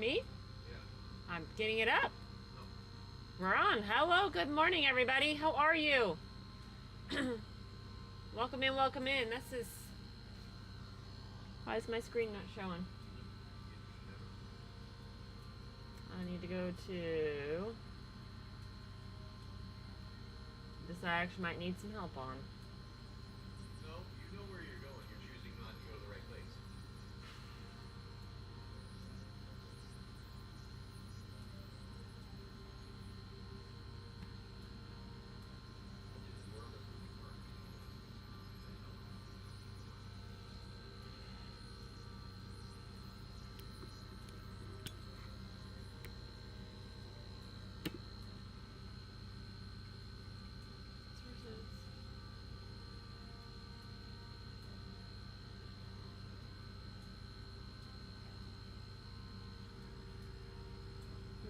Me? Yeah. I'm getting it up. Oh. We're on. Hello, good morning, everybody. How are you? Welcome in, welcome in. This is... Why is my screen not showing? I need to go to... This I actually might need some help on. No, you know where you're going. You're choosing not to go to the right place.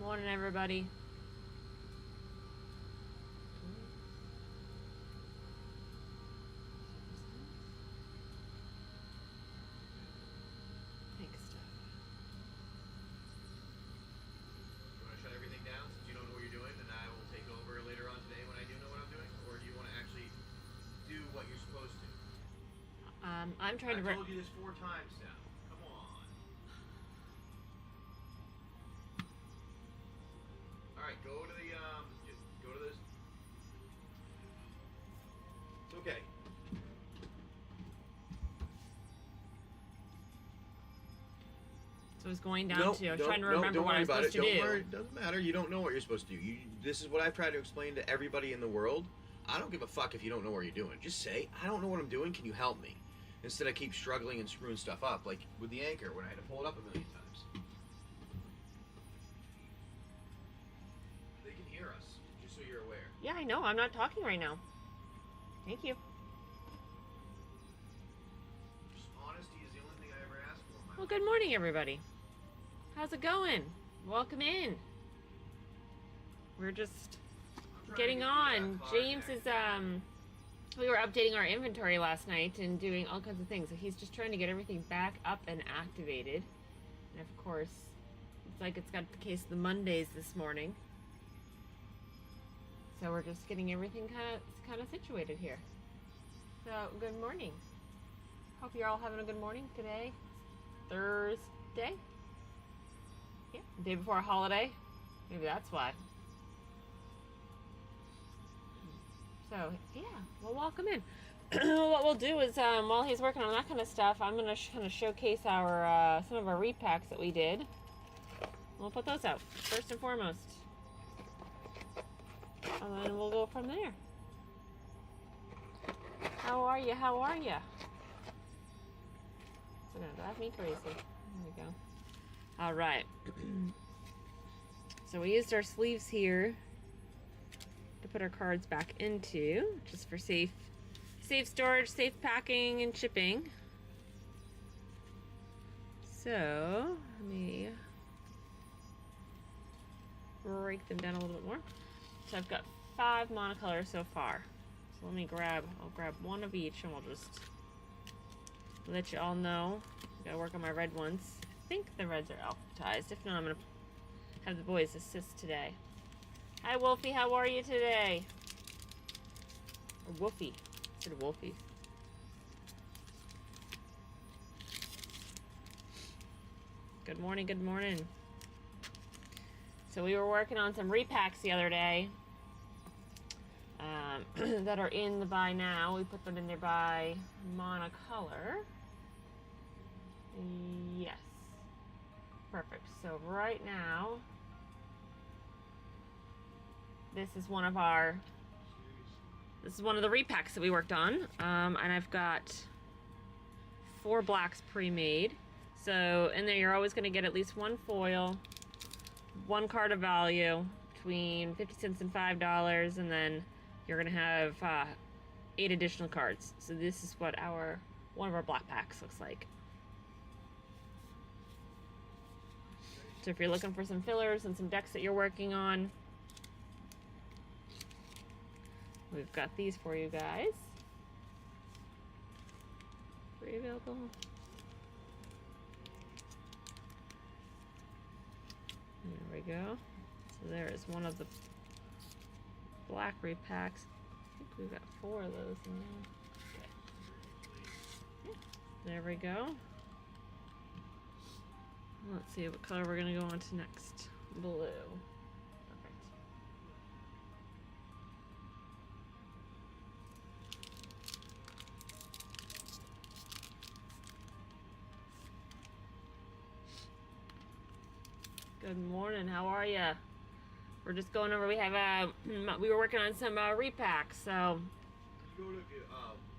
Morning, everybody. Thanks, Steph. You want to shut everything down since you don't know what you're doing, and I will take over later on today when I do know what I'm doing? Or do you want to actually do what you're supposed to? I'm trying to... I told you this 4 times now. Come on. Alright, go to the, just go to this. It's okay. So I was going down to... I was trying to remember don't what I worry was about supposed it. to do. Don't worry. It doesn't matter. You don't know what you're supposed to do. This is what I've tried to explain to everybody in the world. I don't give a fuck if you don't know what you're doing. Just say, I don't know what I'm doing. Can you help me? Instead I keep struggling and screwing stuff up, like with the anchor when I had to pull it up a million times. They can hear us, just so you're aware. Yeah, I know. I'm not talking right now. Thank you. Just honesty is the only thing I ever ask for in my Well, life. good morning, everybody. How's it going? Welcome in. We're just I'm trying getting to get on. through that car James deck. is, we were updating our inventory last night and doing all kinds of things. So he's just trying to get everything back up and activated. And of course, it's like it's got the case of the Mondays this morning. So we're just getting everything kind of situated here. So, good morning. Hope you're all having a good morning today. Thursday? Yeah, day before a holiday. Maybe that's why. So, yeah, well, welcome in. What we'll do is, while he's working on that kind of stuff, I'm going to kind of showcase our some of our repacks that we did. We'll put those out, first and foremost. And then we'll go from there. How are you? How are you? It's going to drive me crazy. There we go. All right. So we used our sleeves here to put our cards back into, just for safe storage, safe packing, and shipping. So let me break them down a little bit more. So I've got 5 monocolors so far. So let me I'll grab one of each, and we'll just let you all know. I gotta work on my red ones. I think the reds are alphabetized. If not, I'm gonna have the boys assist today. Hi, Wolfie. How are you today? Or Wolfie. Instead of Wolfie. Good morning, good morning. So we were working on some repacks the other day that are in the buy now. We put them in there by monocolor. Yes. Perfect. So right now, this is one of the repacks that we worked on. And I've got 4 blacks pre-made. So in there you're always going to get at least 1 foil, 1 card of value between 50 cents and $5, and then you're going to have 8 additional cards. So this is what one of our black packs looks like. So if you're looking for some fillers and some decks that you're working on, we've got these for you guys. Free available. There we go. So there is one of the black repacks. I think we've got 4 of those in there. Okay. Yeah. There we go. Let's see what color we're gonna go on to next. Blue. Perfect. Good morning. How are ya? We're just going over. We have we were working on some repacks. So. You go to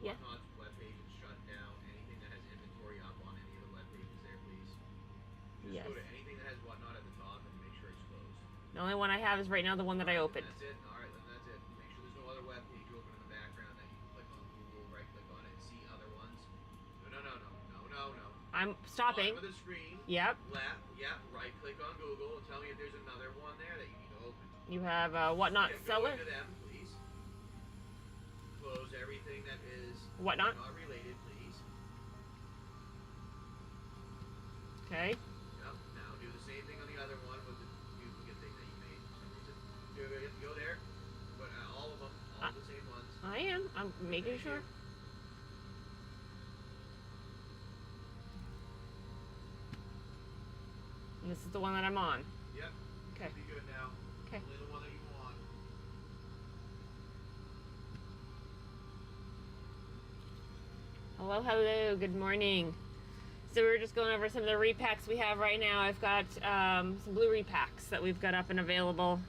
Yeah. Whatnot's webpage and shut down anything that has inventory up on any of the web pages there, please. Just Yes. go to anything that has Whatnot at the top and make sure it's closed. The only one I have is right now the one that I opened. That's it. All right, then that's it. Make sure there's no other web page open in the background that you can click on Google, right click on it, and see other ones. No. I'm stopping. Bottom of the screen. Yep. Left. Yeah. Right click on Google and tell me if there's another one there that you need to open. You have Whatnot Yeah, seller. Go into them, please. Close everything that is Whatnot. not related, please. Okay. Yep. Now do the same thing on the other one with the duplicate thing that you made for some reason. Go there. But all of them, all the same ones. I am. I'm making sure. And this is the one that I'm on. Yep. Okay. Be good now. Okay. Only the one that you want. Hello. Good morning. So we're just going over some of the repacks we have right now. I've got some blue repacks that we've got up and available.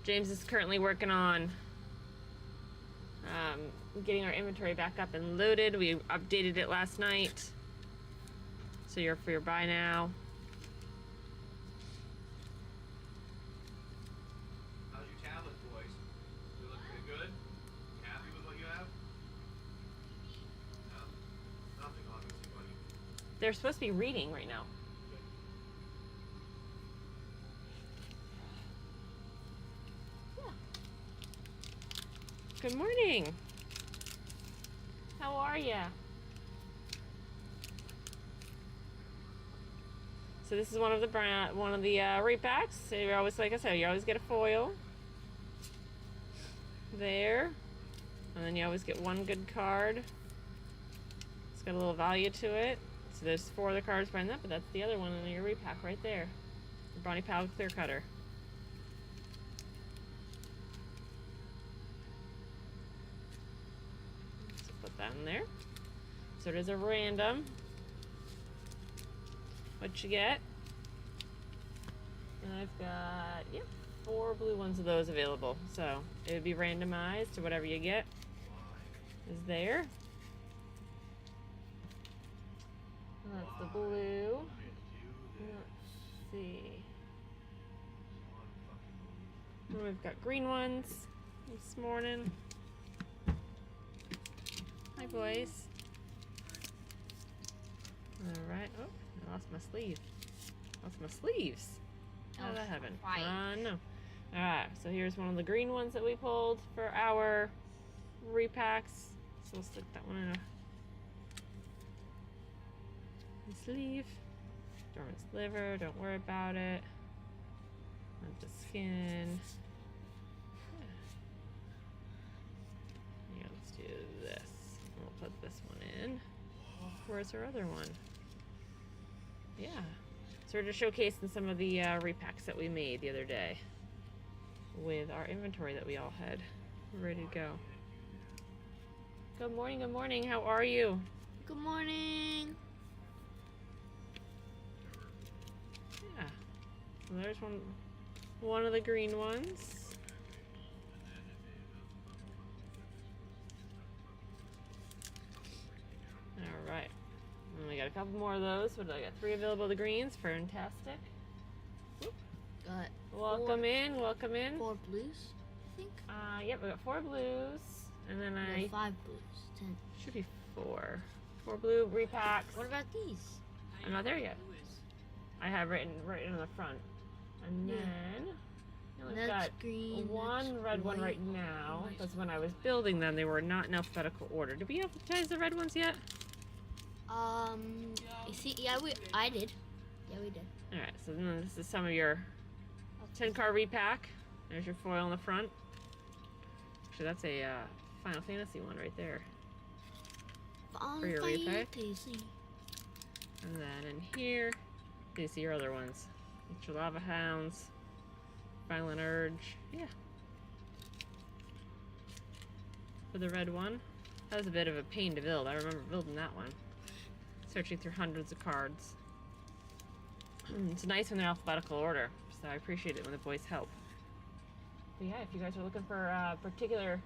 James is currently working on getting our inventory back up and loaded. We updated it last night. So you're for your buy now. How's your tablet, boys? You look pretty good? You happy with what you have? No? Nothing, obviously, buddy. They're supposed to be reading right now. Good morning. How are ya? So this is one of the repacks. So you always, like I said, you always get a foil there, and then you always get one good card. It's got a little value to it. So there's 4 other cards behind that, but that's the other one in your repack right there. The Brawny Pal Clear Cutter. So put that in there. So it is a random. What you get? And I've got, yep, 4 blue ones of those available. So it would be randomized to whatever you get is there. And that's the blue. Let's see. And we've got green ones this morning. Hi, boys. Alright. Oh, I lost my sleeve. Lost my sleeves. How did that happen? No. Alright, so here's one of the green ones that we pulled for our repacks. So we'll stick that one in a sleeve. Dormant's liver, don't worry about it. Not the skin. Here, let's do this. We'll put this one in. Where's our other one? Yeah. So we're just showcasing some of the repacks that we made the other day with our inventory that we all had ready to go. Good morning. How are you? Good morning. Yeah. So there's one of the green ones. All right. And we got a couple more of those. What do I got? 3 available of the greens. Fantastic. Got Welcome in. 4 blues, I think. Yep, we got 4 blues. And then No, 5 blues. 10. should be 4. 4 blue repacks. What about these? I'm not there yet. I have written right in the front. And Yeah. then we've That's got green. one that's red one white. right now. Because when I was building them, they were not in alphabetical order. Did we advertise the red ones yet? You see, I did. Yeah, we did. Alright, so then this is some of your 10-card repack. There's your foil in the front. Actually, that's a Final Fantasy one right there. For your repack. And then in here, you see your other ones. Get your Lava Hounds, Violent Urge. Yeah. For the red one, that was a bit of a pain to build. I remember building that one. Searching through hundreds of cards. It's nice when they're alphabetical order, so I appreciate it when the boys help. But yeah, if you guys are looking for particular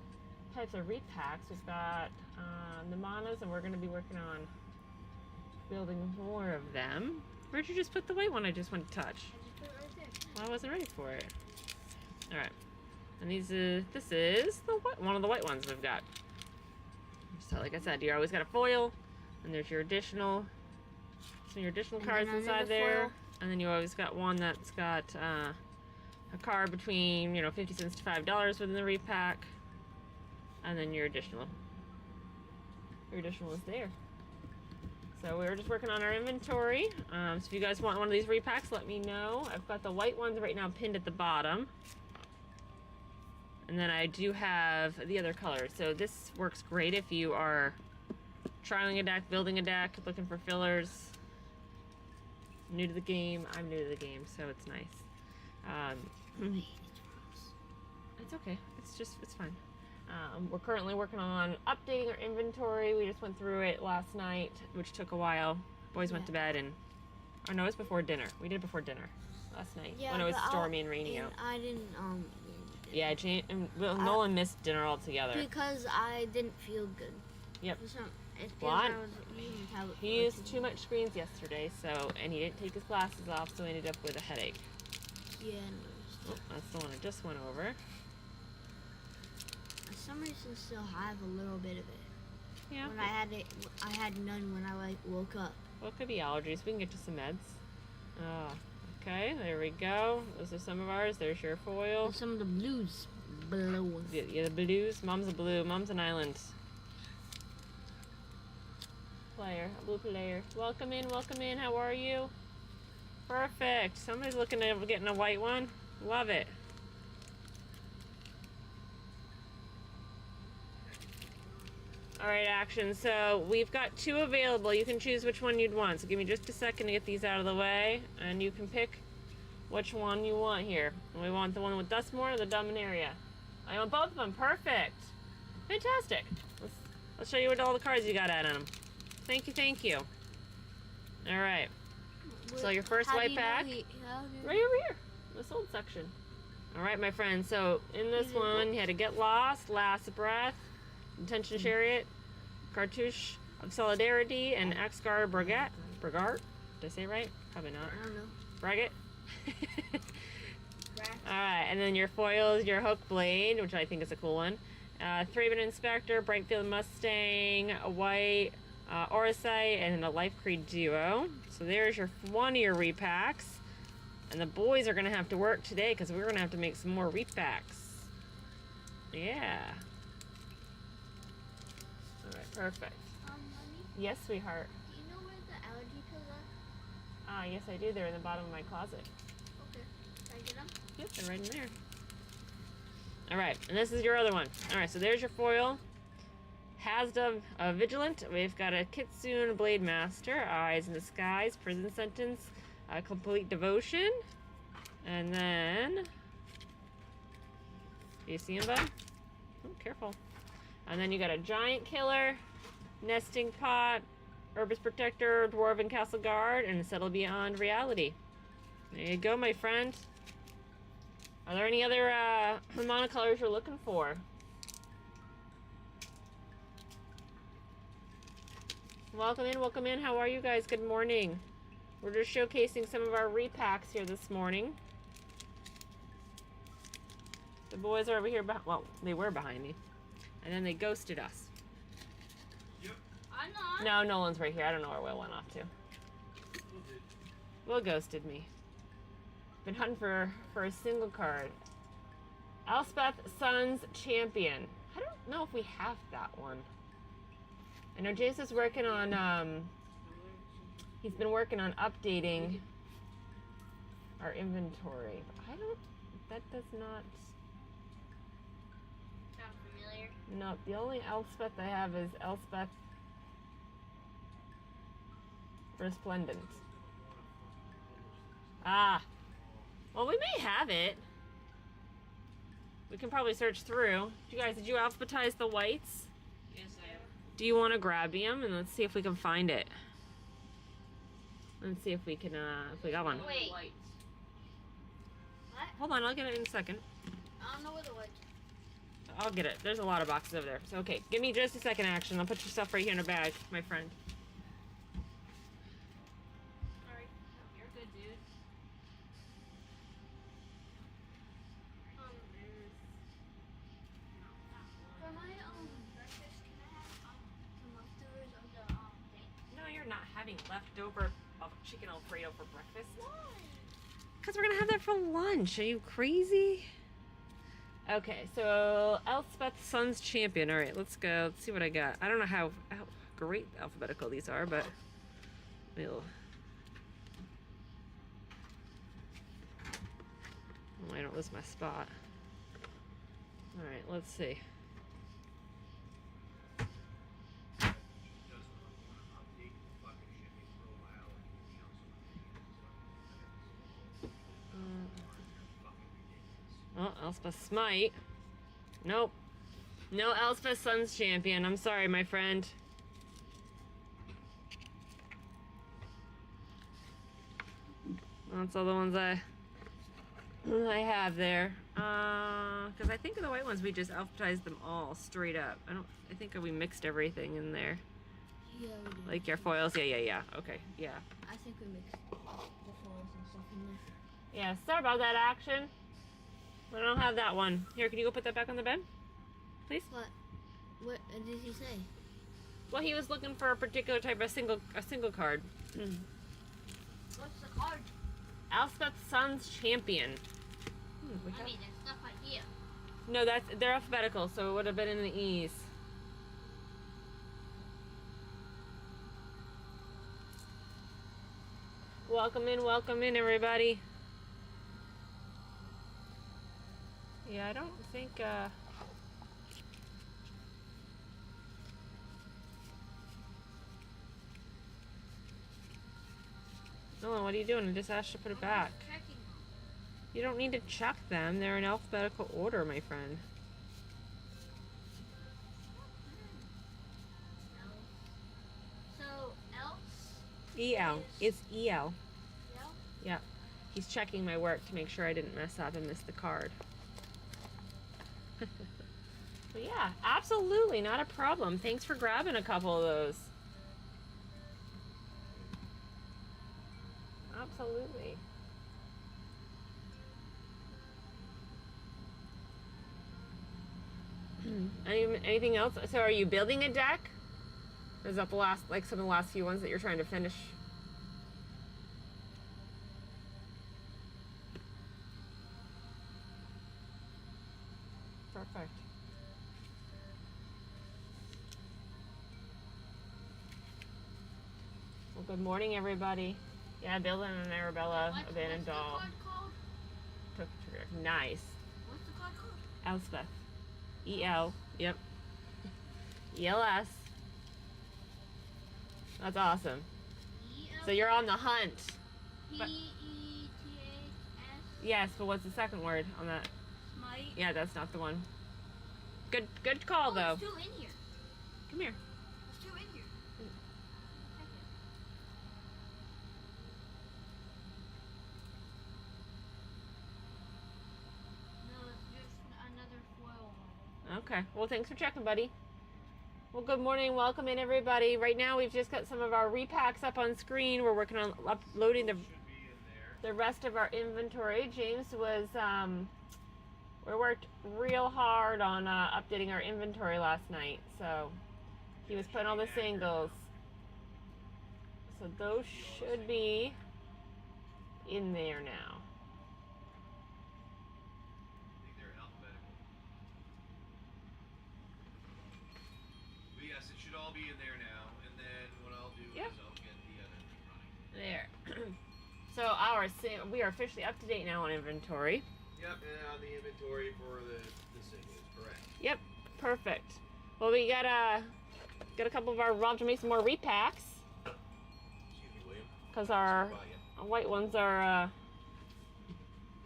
types of repacks, we've got the manas, and we're going to be working on building more of them. Where'd you just put the white one I just went to touch? I just put it right there. Well, I wasn't ready for it. Alright. And this is the one of the white ones we've got. So like I said, you always got a foil, and there's your additional cards inside there. Foil. And then you always got one that's got a card between, 50 cents to $5 within the repack. And then your additional is there. So we're just working on our inventory. So if you guys want one of these repacks, let me know. I've got the white ones right now pinned at the bottom. And then I do have the other colors. So this works great if you are trialing a deck, building a deck, looking for fillers. New to the game. I'm new to the game, so it's nice. It's okay. It's fine. We're currently working on updating our inventory. We just went through it last night, which took a while. Boys went to bed or no, it was before dinner. We did it before dinner last night when it was stormy and rainy out. I didn't Yeah, Nolan missed dinner altogether. because I didn't feel good. Yep. It's because Well, I was using the tablet. He used too much screens yesterday, and he didn't take his glasses off, so he ended up with a headache. Yeah. Oh, that's the one I just went over. For some reason, still have a little bit of it. Yeah. When I had none when I woke up. Well, it could be allergies. We can get you some meds. Okay, there we go. Those are some of ours. There's your foil. And some of the blues. Yeah, the blues. Mom's a blue. Mom's an island. A blue player. Welcome in. How are you? Perfect. Somebody's looking at getting a white one. Love it. Alright, action. So we've got 2 available. You can choose which one you'd want. So give me just a second to get these out of the way, and you can pick which one you want here. We want the one with Dustmore or the Dominaria. I want both of them. Perfect. Fantastic. Let's show you what all the cards you got out on them. Thank you. Alright. So your first white pack. Right over here. The sold section. Alright, my friend. So in this one, you had to Get Lost, Last Breath, Intention Chariot, Cartouche of Solidarity, and Axgar Bragart. Did I say it right? Probably not. I don't know. Braggett. Alright, and then your foils, your Hook Blade, which I think is a cool one. Thraben Inspector, Brightfield Mustang, a white Oricite, and a Life Creed duo. So there's one of your repacks. And the boys are going to have to work today because we're going to have to make some more repacks. Yeah. Alright, perfect. Mommy, Yes, sweetheart. do you know where the allergy pills are? Yes, I do. They're in the bottom of my closet. Okay. Can I get them? Yep, they're right in there. Alright, and this is your other one. Alright, so there's your foil. Hazda Vigilant. We've got a Kitsune Blade Master, Eyes in the Skies, Prison Sentence, Complete Devotion. And then... Do you see him, bud? Oh, careful. And then you got a Giant Killer, Nesting Pot, Herbis Protector, Dwarven Castle Guard, and Settle Beyond Reality. There you go, my friend. Are there any other monocolors you're looking for? Welcome in. How are you guys? Good morning. We're just showcasing some of our repacks here this morning. The boys are over here, well, they were behind me. And then they ghosted us. Yep. I'm not. No, Nolan's right here. I don't know where Will went off to. Will ghosted me. Been hunting for a single card. Elspeth Sons Champion. I don't know if we have that one. I know James is working on, he's been working on updating our inventory. But that does not... Sound familiar? No, the only Elspeth I have is Elspeth Resplendent. Ah. Well, we may have it. We can probably search through. You guys, did you alphabetize the whites? Yes, I am. Do you want to grab them and let's see if we can find it? Let's see if we can, if we got one. Wait. White. What? Hold on, I'll get it in a second. I don't know where the white. I'll get it. There's a lot of boxes over there. So, okay, give me just a second, Action. I'll put your stuff right here in a bag, my friend. Sorry. No, you're good, dude. For my breakfast, can I have some leftovers of the thing? No, you're not having leftover of chicken Alfredo for breakfast. Why? Because we're going to have that for lunch. Are you crazy? Okay, so Elspeth Sun's Champion. All right, let's go. Let's see what I got. I don't know how great alphabetical these are, but we'll... Oh, I don't lose my spot. All right, let's see. Oh, Elspeth Smite. Nope. No Elspeth Sun's Champion. I'm sorry, my friend. That's all the ones I have there. Because I think of the white ones, we just alphabetized them all straight up. I think we mixed everything in there. Yeah, we did. Like your foils. Yeah. Okay, yeah. I think we mixed the foils and stuff in there. Yeah, sorry about that, Action. I don't have that one. Here, can you go put that back on the bed? Please? What did he say? Well, he was looking for a particular type of single card. What's the card? Elspeth Sun's Champion. I mean, there's stuff right here. No, they're alphabetical, so it would have been in the E's. Welcome in, everybody. Yeah, I don't think, Nolan, what are you doing? I just asked you to put it back. Checking. You don't need to check them. They're in alphabetical order, my friend. So, else? EL. It's EL. Yeah? Yeah. He's checking my work to make sure I didn't mess up and miss the card. But yeah, absolutely, not a problem. Thanks for grabbing a couple of those. Absolutely. Anything else? So are you building a deck? Is that the last, like some of the last few ones that you're trying to finish? Perfect. Well, good morning, everybody. Yeah, building an Arabella abandoned doll. What's the card called? Took trigger. Nice. What's the card called? Elspeth. EL. Yep. ELS. That's awesome. So you're on the hunt. P-E-T-H-S? Yes, but what's the second word on that? Smite? Yeah, that's not the one. Good call, though. There's two in here. Come here. There's two in here. Check it. No, it's just another foil one. Okay. Well, thanks for checking, buddy. Well, good morning. Welcome in, everybody. Right now, we've just got some of our repacks up on screen. We're working on uploading the rest of our inventory. James was, we worked real hard on updating our inventory last night. So, he was putting all the singles. So, those should be in there now. Yes, it should all be in there now, and then what I'll do Yep. is I'll get the other thing running. There. So we are officially up to date now on inventory. Yep, and on the inventory for the singles, correct. Yep, perfect. Well, we got a couple of our Rob to make some more repacks. Excuse me, William. Because our white ones are Yeah,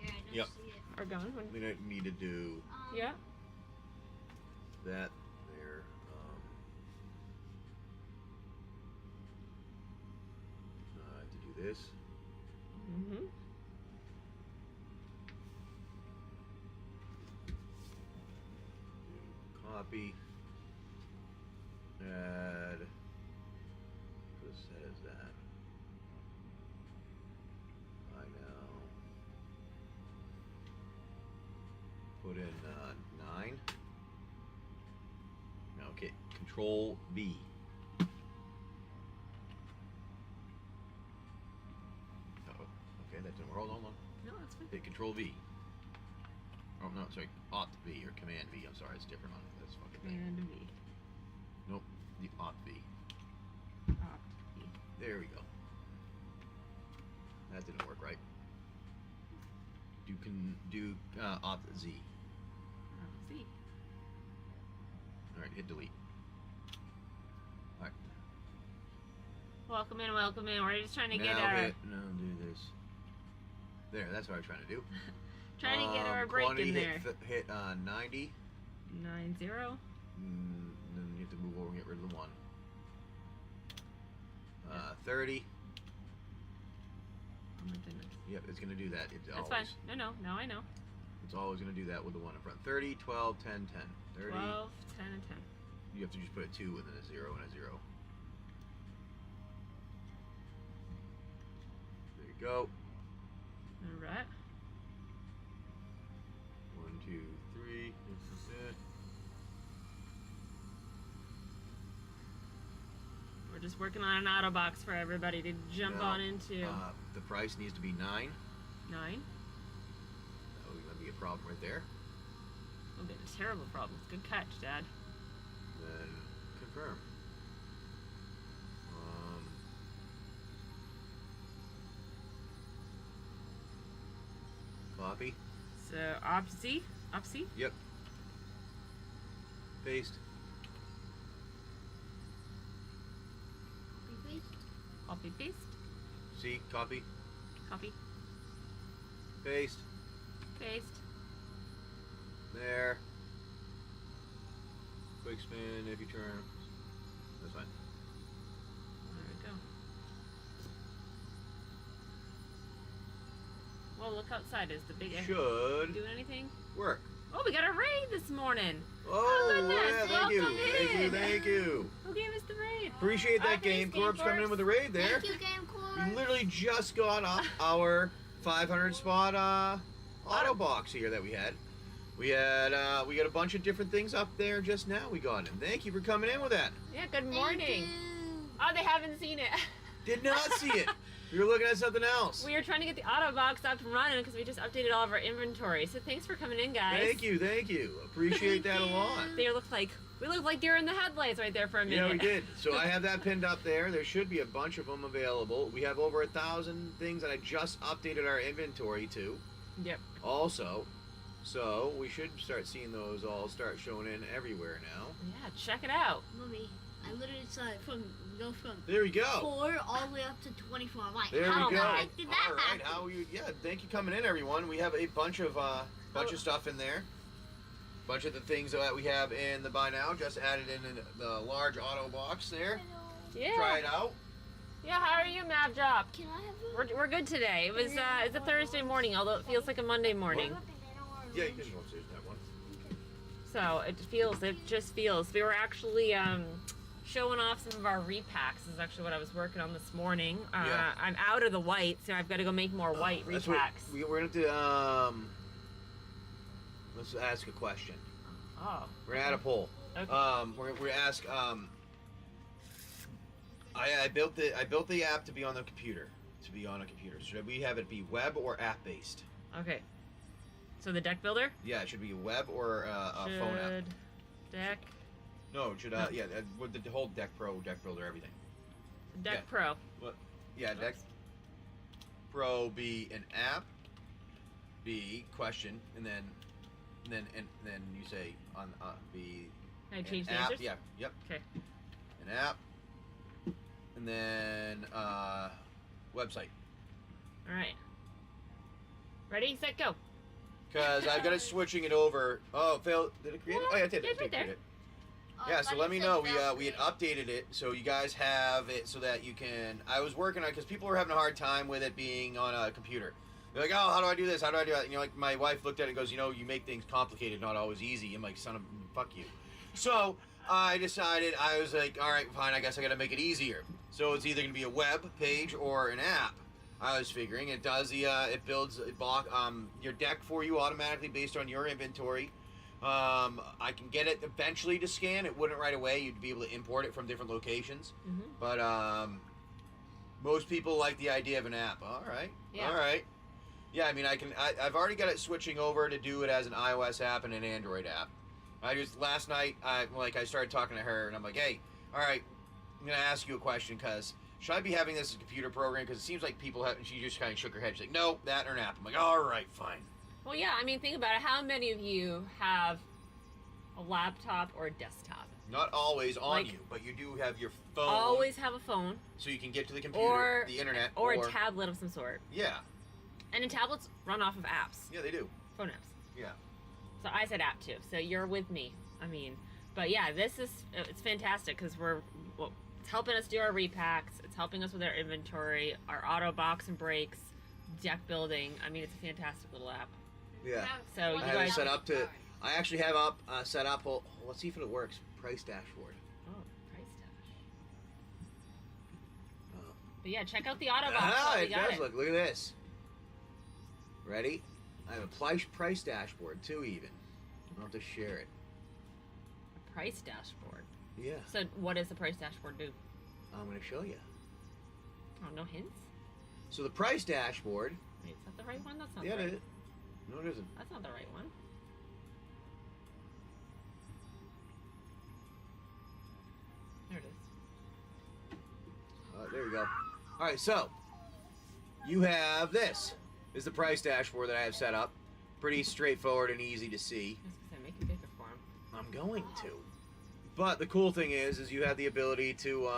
I don't Yep. see it. are gone. We don't need to do Yeah. that there. To do this. Mm-hmm. Copy. Add. What says that? I now put in 9. Okay, Control V. Okay, that didn't work. Hold on. No, that's fine. Hit Control V. Oh no, sorry, Alt V or Command V. I'm sorry, it's different on this fucking thing. Command V. Nope, the Alt V. Opt V. There we go. That didn't work right. Do Alt Z. Z. All right, hit delete. All right. Welcome in, welcome in. We're just trying to get Now our do this. There, that's what I was trying to do. trying to get our break quantity in there. Hit 90. 90. Then you have to move over and get rid of the 1. 30. Oh my goodness. Yep, it's gonna do that. It's That's always. fine. No, no, now I know. It's always gonna do that with the 1 in front. 30, 12, 10, 10. 30. 12, 10, and 10. You have to just put a 2 and then a 0 and a 0. There you go. All right. 1, 2, 3. This is it. We're just working on an Autobox for everybody to jump Now, on into. The price needs to be 9. 9. That would be a problem right there. Will be a terrible problem. Good catch, Dad. Then confirm. Copy. So, Opsy. Opsy. Yep. Paste. Repeat. Copy, paste. C. Copy. Copy. Paste. Paste. There. Quick spin if you turn. That's fine. There we go. Well, look outside. Is the big Should doing anything? work. Oh, we got a raid this morning. Oh, goodness. yeah, thank you. Welcome Thank you, in. thank you. Who gave us the raid? Appreciate that, Thanks, Game Corp's coming in with a raid there. Thank you, Game Corp. We literally just got off our 500 spot Autobox here that we had. We got a bunch of different things up there just now. We got in. Thank you for coming in with that. Yeah, good Thank morning. you. Oh, they haven't seen it. Did not see it. We were looking at something else. We were trying to get the Autobox up and running because we just updated all of our inventory. So thanks for coming in, guys. Thank you, thank you. Appreciate that a lot. We looked like deer in the headlights right there for a minute. Yeah, we did. So I have that pinned up there. There should be a bunch of them available. We have over 1,000 things that I just updated our inventory to. Yep. Also, so we should start seeing those all start showing in everywhere now. Yeah, check it out. Mommy, I literally saw it from There we go. 4 all the way up to 24. I'm like, There how we the go. heck did that All right, happen? how you? Yeah, thank you coming in, everyone. We have a bunch of stuff in there. Bunch of the things that we have in the buy now. Just added in the large auto box there. Yeah. Try it out. Yeah, how are you, Map Job? Can I have We're good today. It's a Thursday morning, although it feels like a Monday morning. Yeah, you can go upstairs and have one. So it just feels. We were actually showing off some of our repacks. Is actually what I was working on this morning. Yeah. I'm out of the white, so I've got to go make more white That's what repacks. we're gonna do. Let's ask a question. Oh. We're gonna add a poll. Okay. We're gonna ask. I built the app to be on the computer. To be on a computer. Should we have it be web or app based? Okay. So the deck builder? Yeah, it should be web or a phone app. Deck. No, it should yeah, with the whole Deck Pro, Deck Builder, everything. Deck Yeah. Pro. What? Yeah, Deck Pro be an app, be question, and then you say on be Can I change the app. answers? Yeah. Yep. Okay. An app, and then website. All right. Ready, set, go. Because I've got it switching it over. Oh, failed. Did it create it? Oh, yeah, it did. Yeah, it's right there. Create it. Yeah, so but let it me says know. failed We had create. updated it, so you guys have it so that you can. I was working on it because people were having a hard time with it being on a computer. They're like, oh, how do I do this? How do I do that? And, like my wife looked at it and goes, you make things complicated, not always easy. I'm like, son of fuck you. So I decided, I was like, all right, fine. I guess I got to make it easier. So it's either gonna be a web page or an app. I was figuring it does it builds a block your deck for you automatically based on your inventory. I can get it eventually to scan. It wouldn't right away. You'd be able to import it from different locations. Mm-hmm. But most people like the idea of an app. All right. Yeah. All right. Yeah, I mean, I've already got it switching over to do it as an iOS app and an Android app. Last night, I started talking to her, and I'm like, hey, all right, I'm going to ask you a question, because should I be having this as a computer program? Because it seems like people have, and she just kind of shook her head. She's like, no, that or an app. I'm like, all right, fine. Well, yeah, I mean, think about it. How many of you have a laptop or a desktop? Not always on Like, you, but you do have your phone. Always have a phone. So you can get to the computer, Or the internet. Or a tablet of some sort. Yeah. And then tablets run off of apps. Yeah, they do. Phone apps. Yeah. So I said app too. So you're with me. I mean, but yeah, it's fantastic because it's helping us do our repacks. It's helping us with our inventory, our Autobox and breaks, deck building. I mean, it's a fantastic little app. Yeah. So you I have guys it set up to. I actually have set up. Let's see if it works. Price dashboard. Oh, price dash. Oh. But yeah, check out the Autobox. Ah, while we it got does. Look at this. Ready? I have a price dashboard too. Even. I'll have to share it. A price dashboard. Yeah. So what does the price dashboard do? I'm going to show you. Oh, no hints? So the price dashboard. Wait, is that the right one? That's not Yeah, the it right is. No, it isn't. That's not the right one. There it is. There you go. All right, so you have this. This is the price dashboard that I have set up. Pretty straightforward and easy to see. I was gonna say, make it bigger for him. I'm going to. But the cool thing is you have the ability to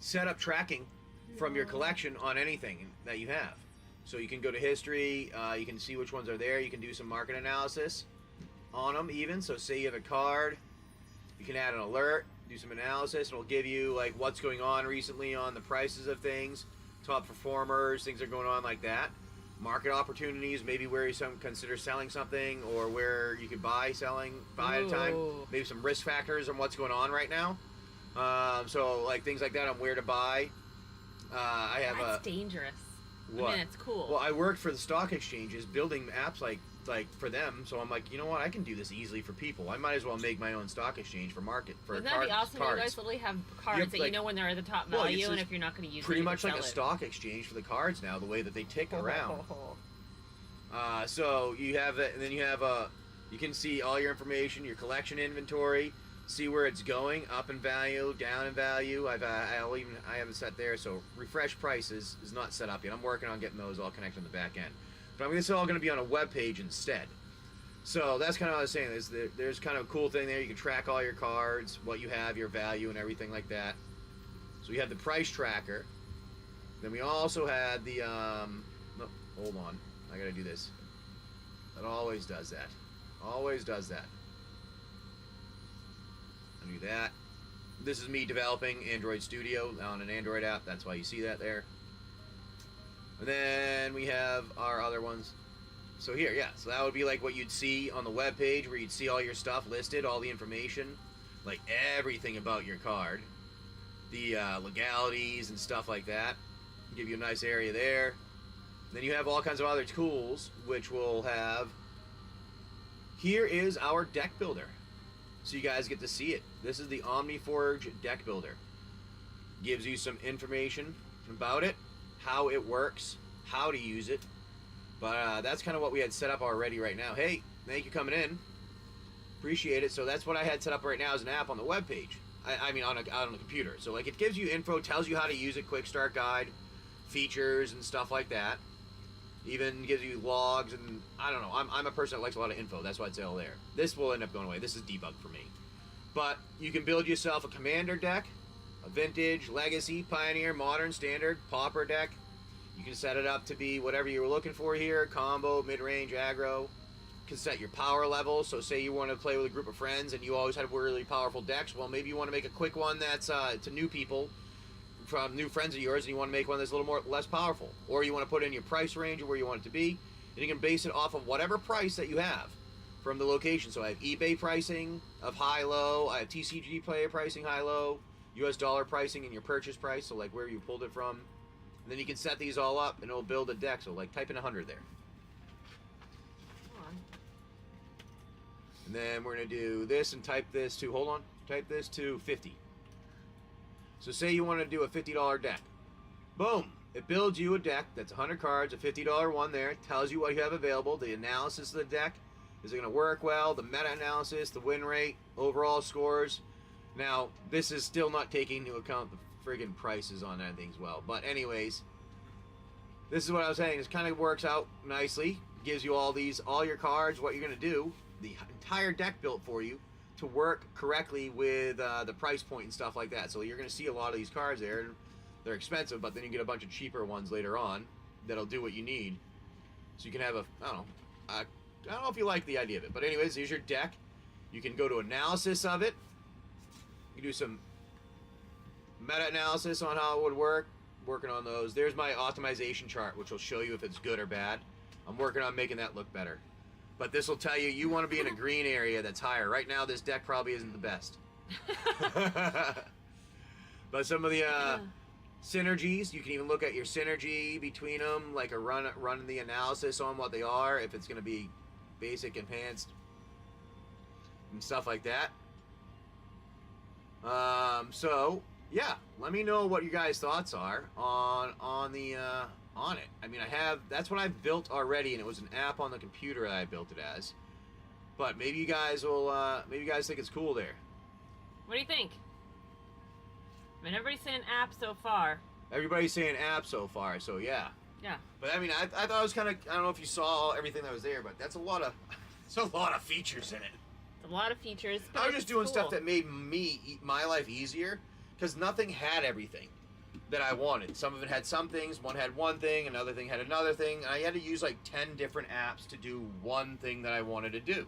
set up tracking from your collection on anything that you have. So you can go to history, you can see which ones are there, you can do some market analysis on them even. So say you have a card, you can add an alert, do some analysis, and it'll give you like what's going on recently on the prices of things, top performers, things that are going on like that. Market opportunities, maybe where you consider selling something, or where you could buy at a time. Ooh. Maybe some risk factors on what's going on right now. So like things like that on where to buy. I have That's dangerous. what? I mean, it's cool. Well, I worked for the stock exchanges building apps like for them, so I'm like, you know what, I can do this easily for people. I might as well make my own stock exchange for Wouldn't that be awesome? You guys literally have cards have, that like- you know when they're at the top Well, value, it's and if you're not going to use pretty it, you much can like a sell stock exchange for the cards now, the way that they tick it. around. So you have that, and then you have you can see all your information, your collection inventory, see where it's going, up in value, down in value. I have it set there. So refresh prices is not set up yet. I'm working on getting those all connected on the back end. But I mean, it's all going to be on a web page instead. So that's kind of what I was saying. There's kind of a cool thing there. You can track all your cards, what you have, your value, and everything like that. So we have the price tracker. Then we also had the no, hold on. I gotta do this. It always does that. Always does that. I do that. This is me developing Android Studio on an Android app. That's why you see that there. And then we have our other ones. So here, yeah. So that would be like what you'd see on the web page, where you'd see all your stuff listed, all the information, like everything about your card, the legalities and stuff like that. Give you a nice area there. Then you have all kinds of other tools, which will have. Here is our deck builder, so you guys get to see it. This is the OmniForge deck builder. Gives you some information about it, how it works, how to use it. But that's kind of what we had set up already right now. Hey, thank you coming in. Appreciate it. So that's what I had set up right now as an app on the web page. I mean, on the computer. So like, it gives you info, tells you how to use it, quick start guide, features and stuff like that. Even gives you logs, and I don't know. I'm a person that likes a lot of info. That's why it's all there. This will end up going away. This is debug for me. But you can build yourself a commander deck, a vintage, legacy, pioneer, modern, standard, pauper deck. You can set it up to be whatever you were looking for here, combo, mid-range, aggro. You can set your power level. So say you want to play with a group of friends and you always had really powerful decks. Well, maybe you want to make a quick one that's to new people, from new friends of yours, and you want to make one that's a little less powerful. Or you want to put in your price range or where you want it to be. And you can base it off of whatever price that you have from the location. So I have eBay pricing of high-low. I have TCG player pricing high-low. US dollar pricing and your purchase price, so like where you pulled it from. And then you can set these all up and it'll build a deck. So like type in 100 there. Hold on. And then we're going to do this and type this to, hold on, type this to 50. So say you want to do a $50 deck. Boom. It builds you a deck that's 100 cards, a $50 one there. Tells you what you have available, the analysis of the deck. Is it going to work well? The meta-analysis, the win rate, overall scores. Now, this is still not taking into account the friggin' prices on that thing as well. But anyways, this is what I was saying. This kind of works out nicely. Gives you all your cards, what you're going to do. The entire deck built for you to work correctly with the price point and stuff like that. So you're going to see a lot of these cards there. They're expensive, but then you get a bunch of cheaper ones later on that'll do what you need. So you can have I don't know if you like the idea of it. But anyways, here's your deck. You can go to analysis of it. You can do some meta-analysis on how it would work. Working on those. There's my optimization chart, which will show you if it's good or bad. I'm working on making that look better. But this will tell you want to be in a green area that's higher. Right now, this deck probably isn't the best. But some of the synergies, you can even look at your synergy between them, like running the analysis on what they are, if it's going to be basic, enhanced, and stuff like that. So yeah, let me know what you guys' thoughts are on it. I mean, that's what I've built already, and it was an app on the computer that I built it as. But maybe you guys think it's cool there. What do you think? I mean, everybody's saying app so far. Everybody's saying app so far, so yeah. Yeah. But I mean, I thought it was kind of, I don't know if you saw everything that was there, but that's a lot of features in it. It's a lot of features. I was just doing stuff that made my life easier, because nothing had everything that I wanted. Some of it had some things, one had one thing, another thing had another thing, and I had to use like 10 different apps to do one thing that I wanted to do.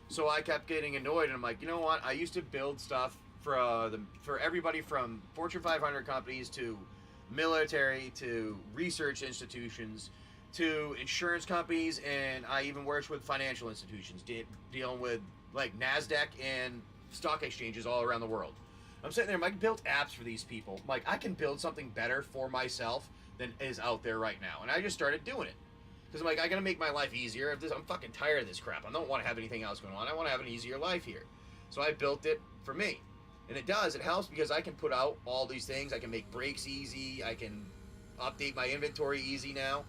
So I kept getting annoyed, and I'm like, you know what? I used to build stuff for everybody from Fortune 500 companies to military to research institutions to insurance companies, and I even worked with financial institutions dealing with like NASDAQ and stock exchanges all around the world. I'm sitting there, I built apps for these people. Like, I can build something better for myself than is out there right now. And I just started doing it. Because I'm like, I gotta make my life easier. I'm fucking tired of this crap. I don't want to have anything else going on. I want to have an easier life here. So I built it for me. And it helps because I can put out all these things. I can make breaks easy. I can update my inventory easy now.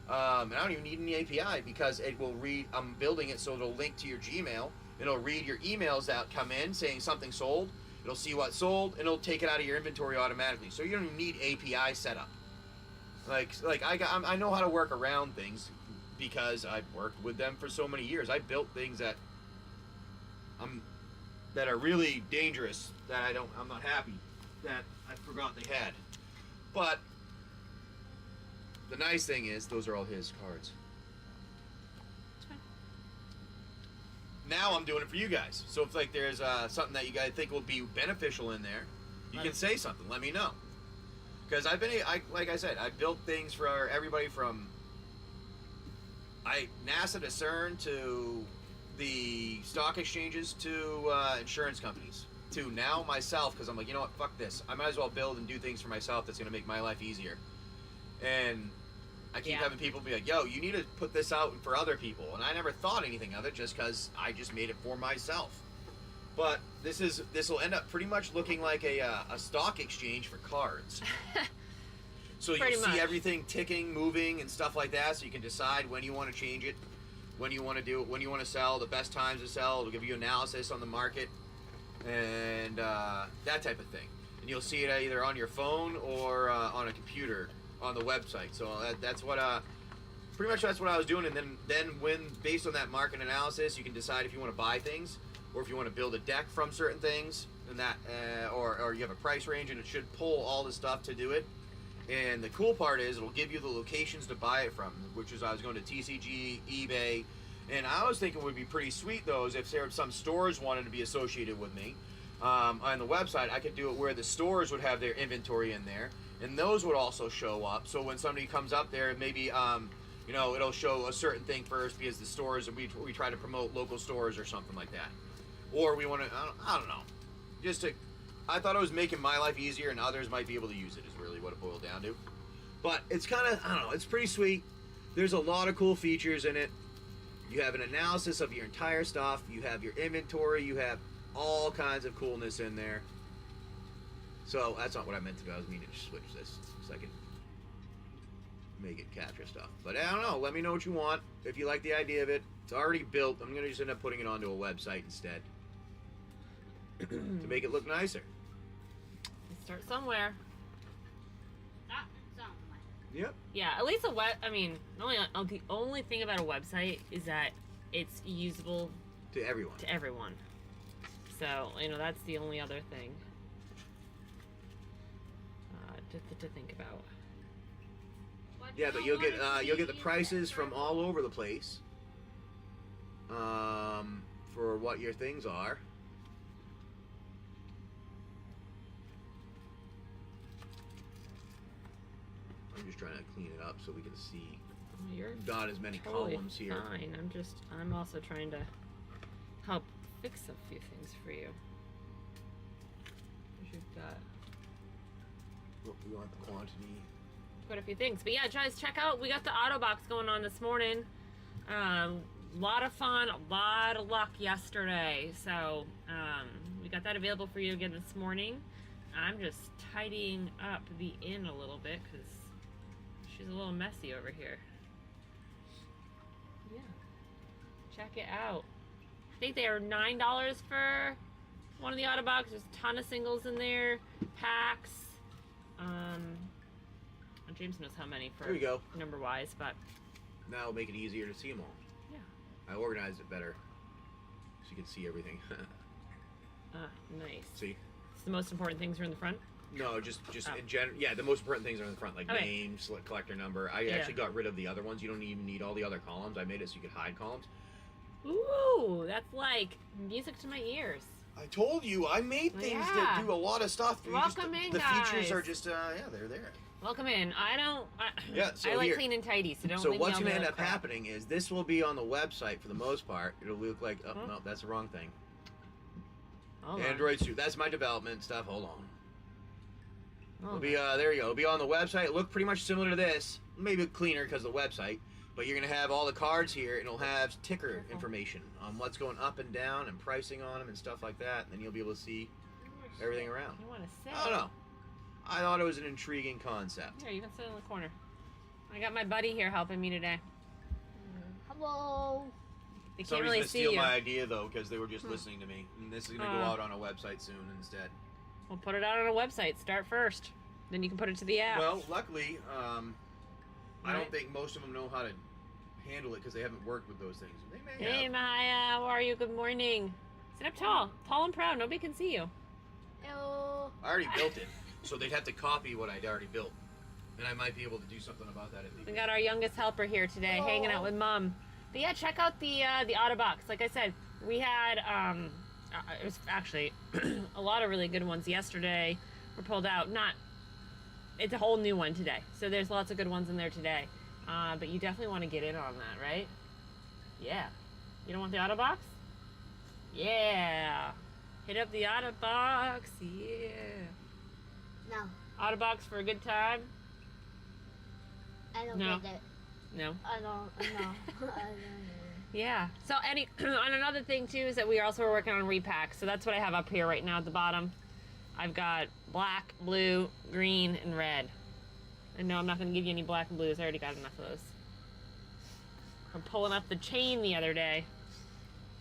And I don't even need any API because it will read, I'm building it so it'll link to your Gmail. It'll read your emails that come in saying something sold. It'll see what sold, and it'll take it out of your inventory automatically. So you don't even need API setup. I know how to work around things because I've worked with them for so many years. I built things that are really dangerous that I'm not happy that I forgot they had. But the nice thing is those are all his cards. Now I'm doing it for you guys. So if like there's something that you guys think will be beneficial in there, you can say something. Let me know. Because like I said, I built things for everybody from NASA to CERN to the stock exchanges to insurance companies to now myself, because I'm like, you know what, fuck this. I might as well build and do things for myself that's going to make my life easier. And I keep having people be like, yo, you need to put this out for other people. And I never thought anything of it just because I just made it for myself. But this will end up pretty much looking like a stock exchange for cards. So you see everything ticking, moving, and stuff like that, so you can decide when you want to change it, when you want to do it, when you want to sell, the best times to sell. It'll give you analysis on the market, and that type of thing. And you'll see it either on your phone or on a computer on the website. So that's what pretty much that's what I was doing. And then when based on that market analysis, you can decide if you want to buy things or if you want to build a deck from certain things, and that or you have a price range, and it should pull all the stuff to do it. And the cool part is it'll give you the locations to buy it from, which is I was going to TCG, eBay, and I was thinking would be pretty sweet though is if there were some stores wanted to be associated with me on the website. I could do it where the stores would have their inventory in there, and those would also show up. So when somebody comes up there, maybe you know, it'll show a certain thing first because the stores, we try to promote local stores or something like that, or we want to I don't know, just to. I thought it was making my life easier, and others might be able to use it, is really what it boiled down to. But it's kind of, I don't know, it's pretty sweet. There's a lot of cool features in it. You have an analysis of your entire stuff. You have your inventory. You have all kinds of coolness in there. So that's not what I meant to do. I was meaning to switch this so I can make it capture stuff. But I don't know. Let me know what you want. If you like the idea of it. It's already built. I'm going to just end up putting it onto a website instead to make it look nicer. Start somewhere. Not somewhere. Yep. Yeah, at least I mean, the only thing about a website is that it's usable To everyone. to everyone. So, you know, that's the only other thing to think about. What Yeah, do but I you'll get wanna the see prices that from all over the place. For what your things are. I'm just trying to clean it up so we can see You're not as many totally columns here. fine. I'm also trying to help fix a few things for you. 'Cause you've got We want the quantity. quite a few things. But yeah, guys, check out, we got the Autobox going on this morning. Lot of fun, a lot of luck yesterday. So we got that available for you again this morning. I'm just tidying up the inn a little bit because she's a little messy over here. Yeah. Check it out. I think they are $9 for one of the Autobox. There's a ton of singles in there. Packs. James knows how many for There we go. number wise, but Now it'll make it easier to see them all. yeah. I organized it better so you can see everything. Nice. See? So the most important things are in the front. No, just Oh. in general. Yeah, the most important things are in the front, like Okay. name, select collector number. I Yeah. actually got rid of the other ones. You don't even need all the other columns. I made it so you could hide columns. Ooh, that's like music to my ears. I told you, I made things Yeah. that do a lot of stuff. Welcome in, the features guys. are just, yeah, they're there. Welcome in. Yeah, so I like here- clean and tidy, so don't So leave what's me going to on end the up crap. happening is this will be on the website for the most part. It'll look like, oh, Huh? no, that's the wrong thing. Hold on. Android Studio, that's my development stuff. Hold on. It'll Hold be, on. there you go. It'll be on the website. It'll look pretty much similar to this. Maybe cleaner because of the website. But you're going to have all the cards here, and it'll have ticker Careful. information on what's going up and down and pricing on them and stuff like that. And then you'll be able to see everything around. You want to sit? I don't know. I thought it was an intriguing concept. Here, you can sit in the corner. I got my buddy here helping me today. Hello. They can't Somebody's really going to see steal you. my idea, though, because they were just listening to me. And this is going to go out on a website soon instead. We'll put it out on a website. Start first. Then you can put it to the app. Well, luckily, I Right. don't think most of them know how to handle it because they haven't worked with those things. They may Hey, have. Maya. How are you? Good morning. Sit up tall. Tall and proud. Nobody can see you. Hello. I already built it, so they'd have to copy what I'd already built. And I might be able to do something about that if We they got our youngest helper here today, hanging out with Mom. But yeah, check out the Autobox. Like I said, we had it was actually a lot of really good ones yesterday. Were pulled out. It's a whole new one today. So there's lots of good ones in there today. But you definitely want to get in on that, right? Yeah. You don't want the Autobox? Yeah. Hit up the Autobox. Yeah. No, Autobox for a good time? I don't No. get it. No. I don't. No. I don't get it. Yeah. So on another thing too is that we also are working on repacks. So that's what I have up here right now at the bottom. I've got black, blue, green, and red. And no, I'm not going to give you any black and blues. I already got enough of those. I'm pulling up the chain the other day.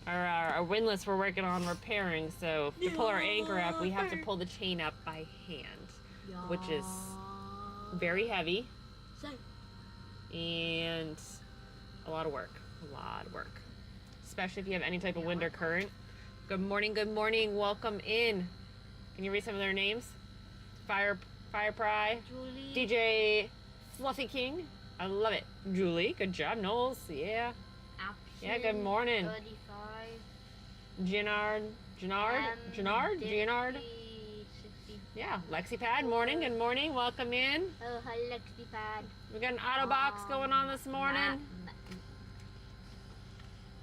Our windlass we're working on repairing. So to pull our anchor up, we have to pull the chain up by hand, which is very heavy. Say. And A lot of work. A lot of work. Especially if you have any type of wind or current. Good morning, good morning. Welcome in. Can you read some of their names? Fire Pry. Julie. DJ Fluffy King. I love it. Julie, good job. Knowles, yeah. Action. Yeah, good morning. 35. Gianard? 60. Yeah, LexiPad, morning, good morning. Welcome in. Oh, hi, LexiPad. We got an Autobox going on this morning.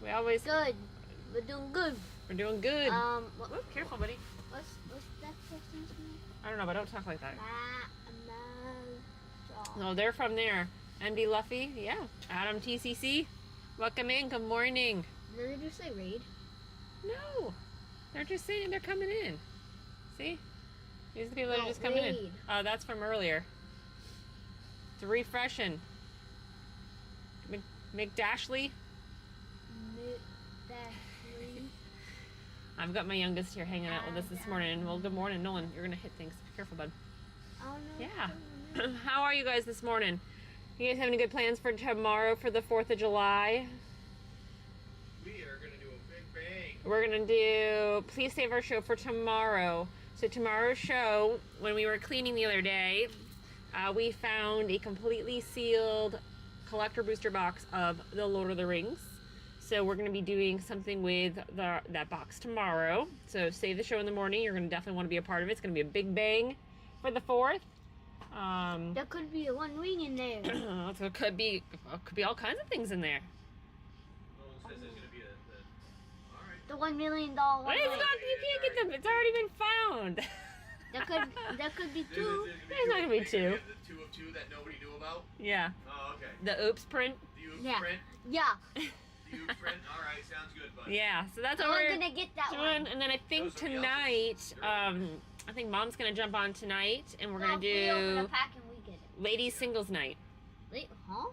We always... Good. We're doing good. We're doing good. What, Whoop, careful, buddy. what's that person's name? I don't know, but don't talk like that. No. No, they're from there. MD Luffy, yeah. Adam TCC, welcome in, good morning. Did they just say raid? No, they're just saying they're coming in. See? These are the people that are just coming in. raid. Oh, that's from earlier. It's refreshing. McDashley. I've got my youngest here hanging out with us this morning. Well, good morning, Nolan. You're gonna hit things. Be careful, bud. Oh, no. Yeah. How are you guys this morning? You guys have any good plans for tomorrow for the 4th of July? We are gonna do a big bang. We're gonna do Please Save Our Show for tomorrow. So tomorrow's show, when we were cleaning the other day, we found a completely sealed collector booster box of the Lord of the Rings. So we're gonna be doing something with that box tomorrow. So save the show in the morning. You're gonna definitely want to be a part of it. It's gonna be a big bang for the 4th. There could be one ring in there. So it could be all kinds of things in there. No one says there's gonna be all right. The $1 million But one. it's not, you can't get them. It's already been found. There could be two. There's not gonna be two. The 2 of 2 that nobody knew about. Yeah. Oh, okay. The oops print. Do you Yeah. print? Yeah. Do you print? All right, sounds good, bud. Yeah. So that's what I'm we're gonna get that doing. one. And then I think Those will be tonight, awesome. I think Mom's gonna jump on tonight, and we're No, gonna we open a do pack and we get it. Ladies Singles Night. Wait, huh?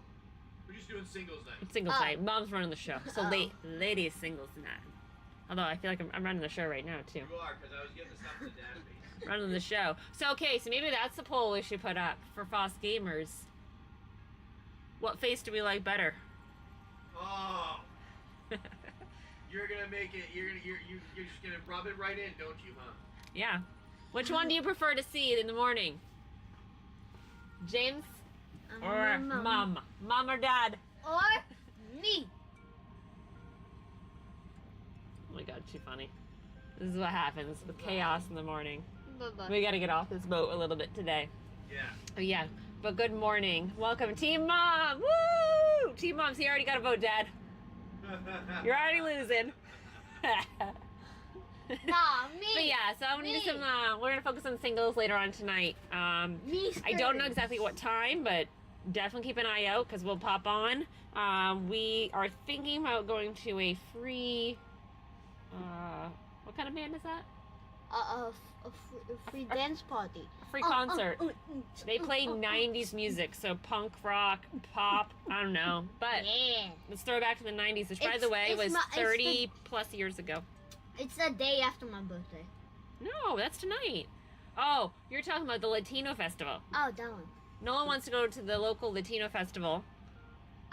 We're just doing singles night. Singles Oh. night. Mom's running the show. So Oh. Ladies Singles Night. Although I feel like I'm running the show right now too. You are, because I was getting the stuff in the database. Running the show. So okay, so maybe that's the poll we should put up for FoSGamers. What face do we like better? Oh. You're gonna make it. You're just gonna rub it right in, don't you, huh? Yeah. Which one do you prefer to see in the morning? James or Mom? Mom or Dad? Or me. Oh my God, too funny. This is what happens with chaos in the morning. Bye-bye. We gotta get off this boat a little bit today. Yeah. Oh yeah, but good morning. Welcome, Team Mom! Woo! Team Mom, so you already got a vote, Dad. You're already losing. Nah, me. But yeah, so I'm gonna do some, we're gonna focus on singles later on tonight. Me. I don't know exactly what time, but definitely keep an eye out because we'll pop on. We are thinking about going to a free, what kind of band is that? A free dance party. A free concert. They play 90s music, so punk, rock, pop, I don't know. But Yeah. let's throw it back to the 90s, which by It's- the way it's was my- it's 30 plus years ago. It's the day after my birthday. No, that's tonight. Oh, you're talking about the Latino festival. Oh, that one. Nolan wants to go to the local Latino festival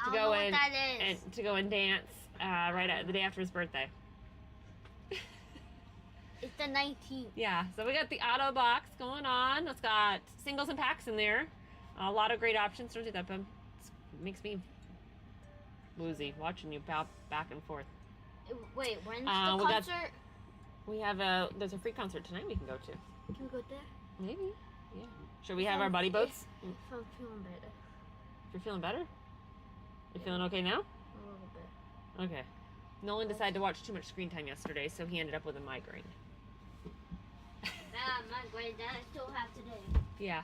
I to don't go know what in that is. and to go and dance right at the day after his birthday. It's the 19th. Yeah, so we got the Autobox going on. It's got singles and packs in there. A lot of great options. Don't do that, Bum. It makes me woozy watching you bounce back and forth. Wait, when's we the got- concert? We have there's a free concert tonight we can go to. Can we go there? Maybe. Yeah. Should we have our buddy boats? If I'm feeling better. You're feeling better? You feeling okay now? A little bit. Okay. Nolan decided to watch too much screen time yesterday, so he ended up with a migraine. My grade that I still have today. Yeah.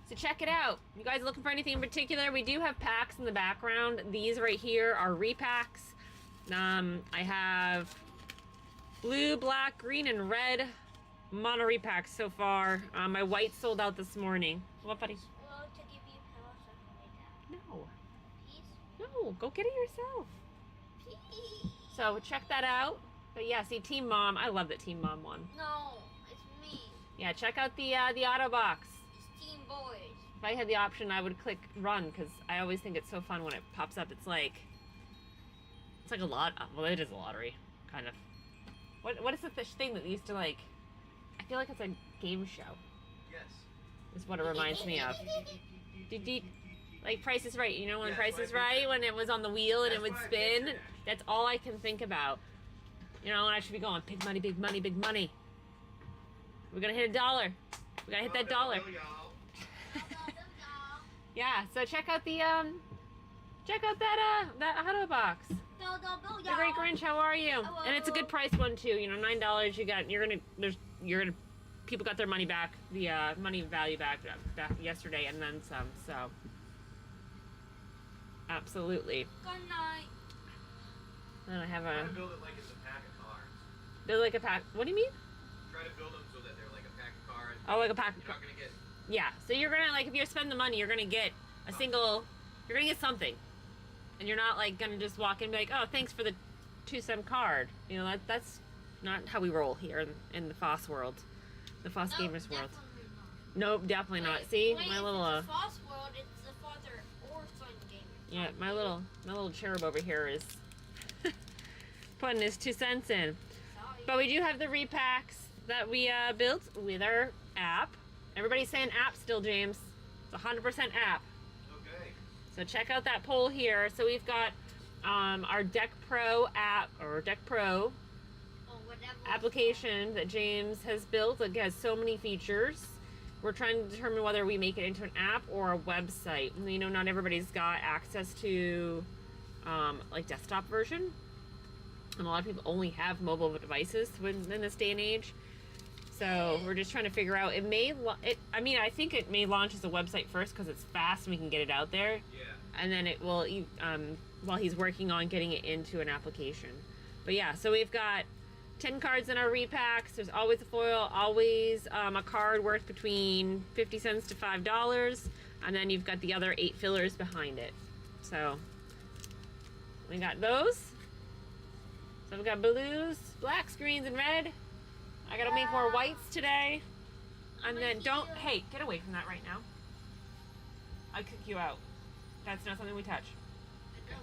So check it out. You guys looking for anything in particular? We do have packs in the background. These right here are repacks. I have blue, black, green, and red mono repacks so far. My white sold out this morning. What, buddy? Well, to give you a pillow so I can lay down. No. Please? No, go get it yourself. Please? So check that out. But yeah, see, Team Mom. I love that Team Mom won. No, it's me. Yeah, check out the Autobox. It's Team Boys. If I had the option, I would click run because I always think it's so fun when it pops up. It's like It's like a lot. Well, it is a lottery, kind of. What is the fish thing that used to like? I feel like it's a game show. Yes. Is what it reminds me of. Like Price is Right. You know when Price is Right, when it was on the wheel and it would spin. That's all I can think about. You know, and I should be going big money, big money, big money. We're gonna hit $1. We gotta hit that dollar. Yeah. So check out the that Autobox. The Great Grinch, how are you? And it's a good price one too. You know, $9. People got their money back, the money value back yesterday, and then some. So, absolutely. Good night. Then I have Try a to build it like it's a pack of cards. they're like a pack. What do you mean? Try to build them so that they're like a pack of cards. Oh, like a pack. You're not gonna get. Yeah. So you're gonna like if you spend the money, you're gonna get a single. You're gonna get something, and you're not like gonna just walk in and be like, oh, thanks for the 2-cent card. You know that's not how we roll here in the FOSS world. The FoSGamers world. Nope, definitely not. See, my little It's the FOSS world, it's the father or son game. yeah, my little cherub over here is putting his 2 cents in. Sorry. But we do have the repacks that we built with our app. Everybody's saying app still, James. It's 100% app. Okay. So check out that poll here. So we've got our Deck Pro app or Deck Pro Or whatever. application that James has built. It has so many features. We're trying to determine whether we make it into an app or a website. And, you know, not everybody's got access to like desktop version, and a lot of people only have mobile devices in this day and age. So we're just trying to figure out. I mean, I think it may launch as a website first because it's fast and we can get it out there. Yeah. And then it will, while he's working on getting it into an application. But yeah, so we've got 10 cards in our repacks. There's always a foil, always a card worth between 50 cents to $5. And then you've got the other 8 fillers behind it. So we got those. So we've got blues, blacks, greens, and red. I gotta make more whites today. And then hey, get away from that right now. I kick you out. That's not something we touch. I don't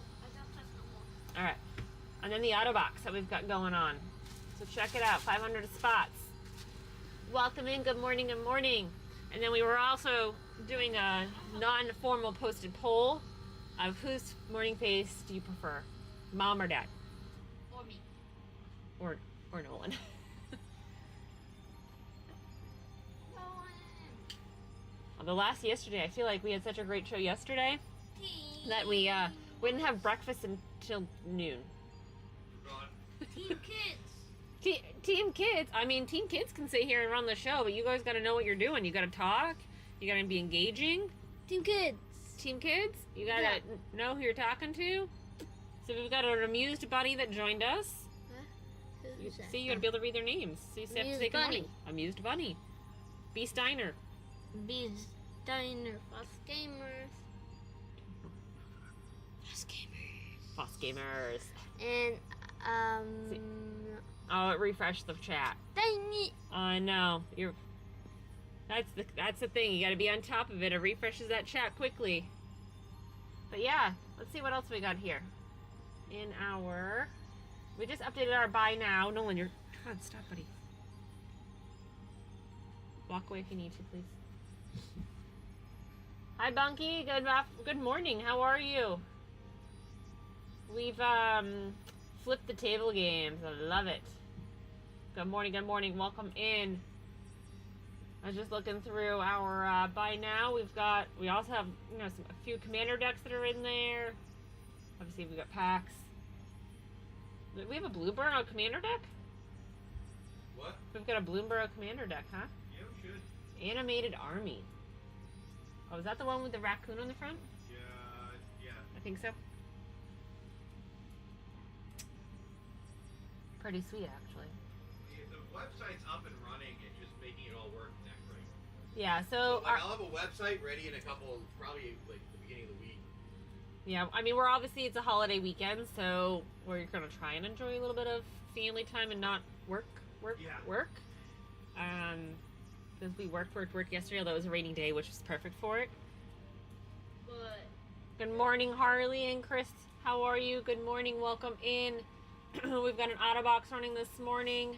touch no more. All right. And then the Autobox that we've got going on. So check it out, 500 spots. Welcome in, good morning, good morning. And then we were also doing a non-formal posted poll of whose morning face do you prefer, Mom or Dad? Or me. Or Nolan. Yesterday, I feel like we had such a great show yesterday that we didn't have breakfast until noon. Team kids. Team kids. I mean, team kids can sit here and run the show, but you guys got to know what you're doing. You got to talk. You got to be engaging. Team kids. Team kids. You got to know who you're talking to. So we've got an amused bunny that joined us. Who's that? See, you got to be able to read their names. So you have to Amused say good bunny. morning. Amused bunny. B. Steiner. Bees, Diner, FoSGamers. FoSGamers. And, See. Oh, it refreshed the chat. Tiny. I know. That's the thing. You got to be on top of it. It refreshes that chat quickly. But yeah, let's see what else we got here. We just updated our buy now. Nolan, come on, stop, buddy. Walk away if you need to, please. Hi, Bunky. Good morning. How are you? We've flipped the table games. I love it. Good morning. Good morning. Welcome in. I was just looking through our buy now. We also have a few commander decks that are in there. Obviously, we've got packs. Do we have a Blueborough commander deck? What? We've got a Blueborough commander deck, huh? Yeah, we should. Animated Army. Oh, is that the one with the raccoon on the front? Yeah. I think so. Pretty sweet, actually. The website's up and running and just making it all work neck right. Yeah, so I'll have a website ready in probably like the beginning of the week. yeah, I mean, it's a holiday weekend, so we're gonna try and enjoy a little bit of family time and not work. Because we worked yesterday, although it was a rainy day, which was perfect for it. But Good morning, Harley and Chris. How are you? Good morning. Welcome in. We've got an Autobox running this morning.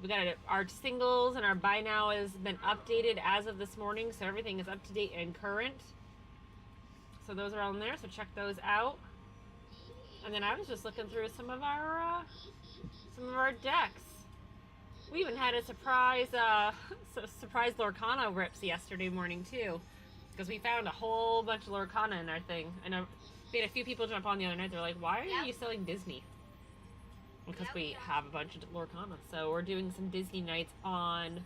We got our singles and our buy now has been updated as of this morning, so everything is up to date and current. So those are on there, so check those out. And then I was just looking through some of our decks. We even had a surprise Lorcana rips yesterday morning too, because we found a whole bunch of Lorcana in our thing. And we had a few people jump on the other night. They're like, "Why are you selling Disney?" Because we have a bunch of Lorcana. So we're doing some Disney nights on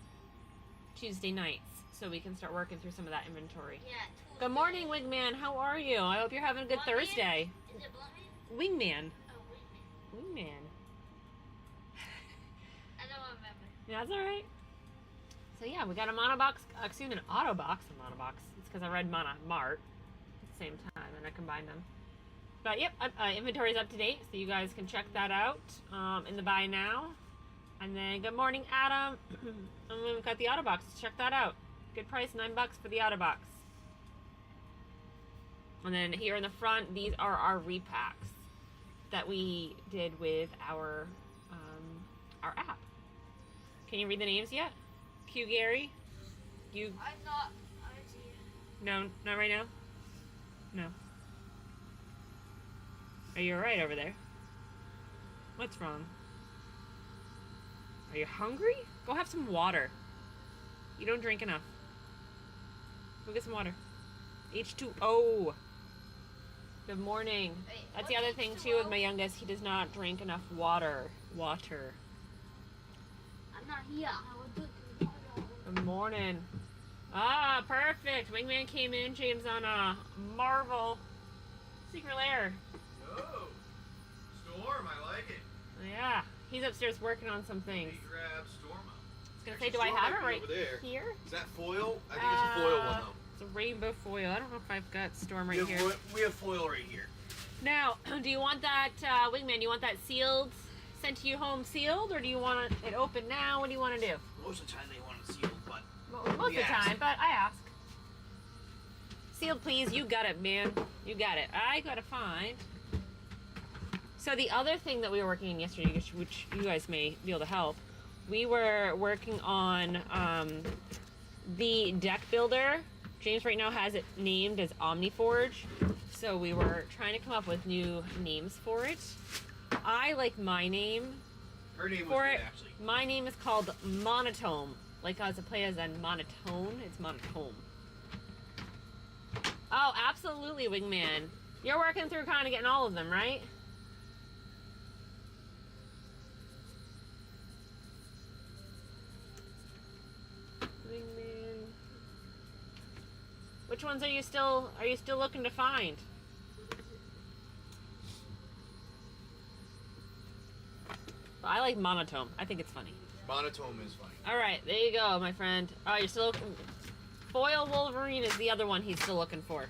Tuesday nights, so we can start working through some of that inventory. Yeah. Good morning, Wingman. How are you? I hope you're having a good Thursday. Is it Bluntman? Wingman. Oh, Wingman. Wingman. I don't remember. Yeah, that's alright. So yeah, we got a monobox, excuse me, an Autobox, a monobox. It's because I read Mart at the same time and I combined them. But yep, inventory's up to date, so you guys can check that out in the buy now. And then good morning, Adam. And we've got the Autobox. Check that out. Good price, $9 for the Autobox. And then here in the front, these are our repacks that we did with our app. Can you read the names yet? Q Gary? You? I'm not. I see. No, not right now? No. Are you alright over there? What's wrong? Are you hungry? Go have some water. You don't drink enough. Go get some water. H2O. Good morning. Wait, That's the what's other thing too H2O? with my youngest. He does not drink enough water. Water. I'm not here. I will do it. Good morning. Ah, perfect. Wingman came in, James, on a Marvel Secret Lair. Oh, Storm, I like it. Yeah, he's upstairs working on some things. Let me grab Storm. I was gonna say, Actually, do I Storm have might it be right over there. here? Is that foil? I think it's a foil one though. It's a rainbow foil. I don't know if I've got Storm right we here. have, we have foil right here. Now, do you want that, Wingman, you want that sealed, sent to you home sealed, or do you want it open now? What do you want to do? Most of the time they want it sealed, but Most of the time, but I ask. Sealed, please. You got it, man. You got it. I gotta find. So the other thing that we were working on yesterday, which you guys may be able to help, we were working on the deck builder. James right now has it named as Omniforge. So we were trying to come up with new names for it. I like my name. her name was For good, it, actually. my name is called Monotone. Like as a play as in monotone, it's monotone. Oh, absolutely, Wingman. You're working through kind of getting all of them, right? Wingman. Which ones are you still looking to find? I like monotone. I think it's funny. Monotone is funny. All right, there you go, my friend. Oh, you're still looking. Foil Wolverine is the other one he's still looking for.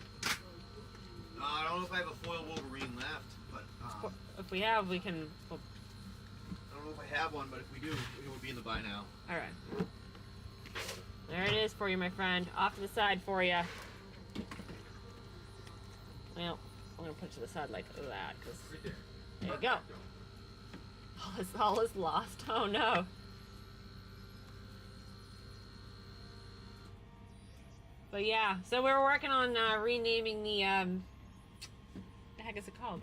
I don't know if I have a foil Wolverine left, but If we have, we can. Well, I don't know if I have one, but if we do, it would be in the buy now. all right. There it is for you, my friend. Off to the side for you. Well, I'm gonna put it to the side like that, cause Right there. there you go. All is lost. Oh no. But yeah, so we were working on renaming the the heck is it called?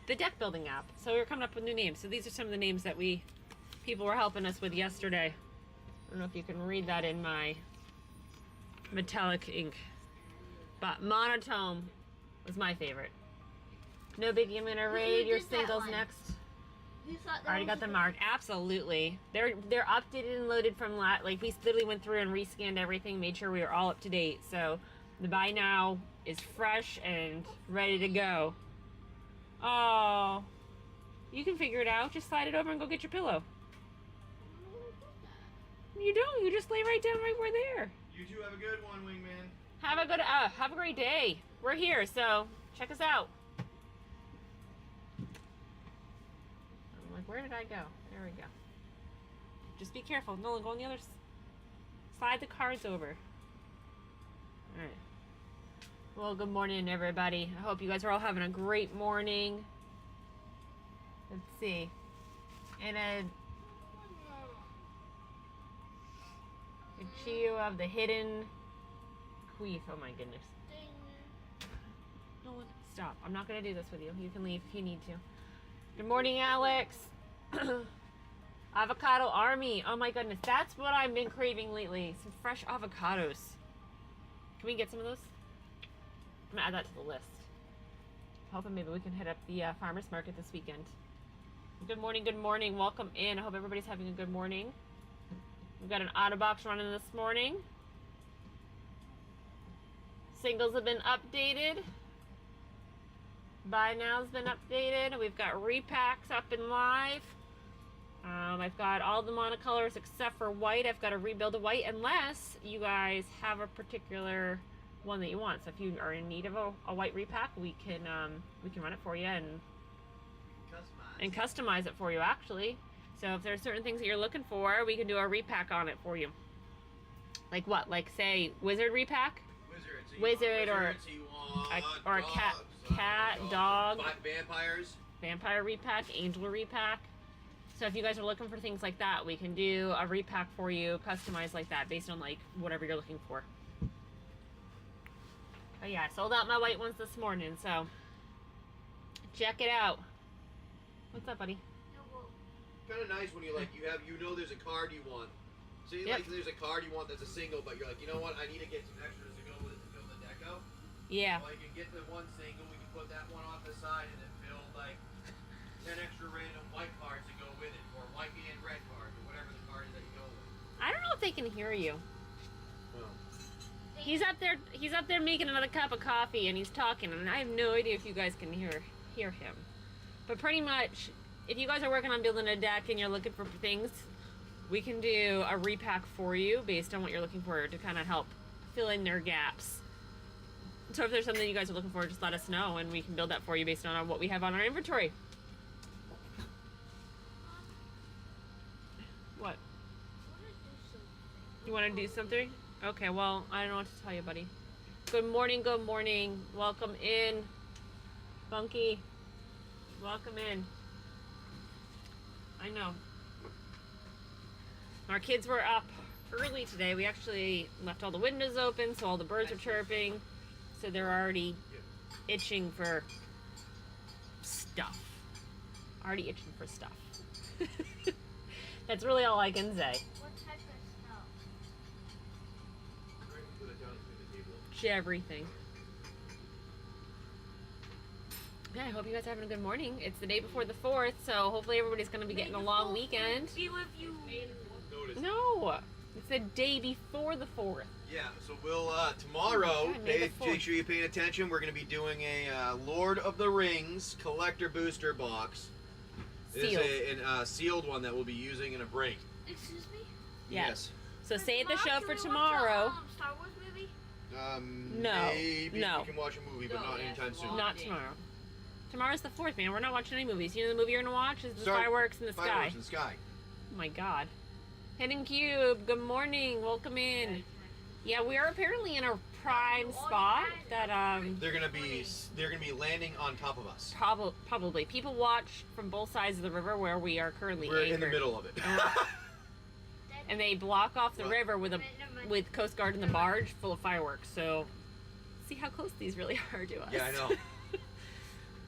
The deck building app. So we were coming up with new names. So these are some of the names that people were helping us with yesterday. I don't know if you can read that in my metallic ink. But Monotone was my favorite. No biggie, I'm gonna raid your did that singles one? next. You thought that Already was got them a- marked. Absolutely. They're updated and loaded from like we literally went through and rescanned everything, made sure we were all up to date. So the buy now is fresh and ready to go. Oh, you can figure it out. Just slide it over and go get your pillow. You don't. You just lay right down right where there. You two have a good one, Wingman. Have a great day. We're here, so check us out. I'm like, where did I go? There we go. Just be careful. Nolan, go on the other. Slide the cards over. All right. Well, good morning, everybody. I hope you guys are all having a great morning. Let's see. And a Chio of the Hidden Queef. Oh my goodness. No one, stop. I'm not going to do this with you. You can leave if you need to. Good morning, Alex. Avocado Army. Oh my goodness. That's what I've been craving lately. Some fresh avocados. Can we get some of those? I'm going to add that to the list. Hoping maybe we can hit up the farmer's market this weekend. Good morning, good morning. Welcome in. I hope everybody's having a good morning. We've got an Autobox running this morning. Singles have been updated. Buy Now's been updated. We've got Repacks up and live. I've got all the monocolors except for white. I've got to rebuild a white unless you guys have a particular one that you want. So if you are in need of a white repack, we can run it for you and customize it for you actually. So if there's certain things that you're looking for, we can do a repack on it for you. Like what? Like say wizard repack? Wizard or a cat, dog. Vampire repack, angel repack. So if you guys are looking for things like that, we can do a repack for you, customized like that, based on like whatever you're looking for. But yeah, I sold out my white ones this morning, so check it out. What's up, buddy? Kind of nice when you there's a card you want. So like there's a card you want that's a single, but you're like, you know what? I need to get some extras to go with it to fill the deck out. Yeah. Well, you can get the one single. We can put that one off the side and then build like 10 extra random white cards to go with it, or white and red cards, or whatever the card is that you go with. I don't know if they can hear you. Well, He's up there making another cup of coffee and he's talking, and I have no idea if you guys can hear him. But pretty much, if you guys are working on building a deck and you're looking for things, we can do a repack for you based on what you're looking for to kind of help fill in their gaps. So if there's something you guys are looking for, just let us know and we can build that for you based on what we have on our inventory. What? You want to do something? Okay, well, I don't know what to tell you, buddy. Good morning, good morning. Welcome in. Funky. Welcome in. I know. Our kids were up early today. We actually left all the windows open so all the birds are chirping. So they're already itching for stuff. Already itching for stuff. That's really all I can say. What type of stuff? Everything. Yeah, I hope you guys are having a good morning. It's the day before the 4th, so hopefully everybody's going to be getting a long weekend. Be with you. No, it's the day before the 4th. yeah, so we'll tomorrow. God, May the 4th. Make sure you're paying attention. We're going to be doing a Lord of the Rings collector booster box. Sealed. It is a sealed one that we'll be using in a break. Excuse me? Yeah. Yes. So say at the Mom, show can for we watch a, tomorrow. Star Wars movie? No, Maybe no. we can watch a movie, but No, not yes, anytime soon. well, Not tomorrow. Tomorrow's the 4th, man. We're not watching any movies. You know the movie you're going to watch is the Sorry, fireworks in the sky. Fireworks in the sky. Oh my god. Hidden Cube, good morning. Welcome in. Yeah, we are apparently in a prime spot that They're gonna be landing on top of us. probably people watch from both sides of the river where we are currently We're anchored. in the middle of it. And they block off the Well- river with Coast Guard in the barge full of fireworks. So see how close these really are to us. Yeah, I know.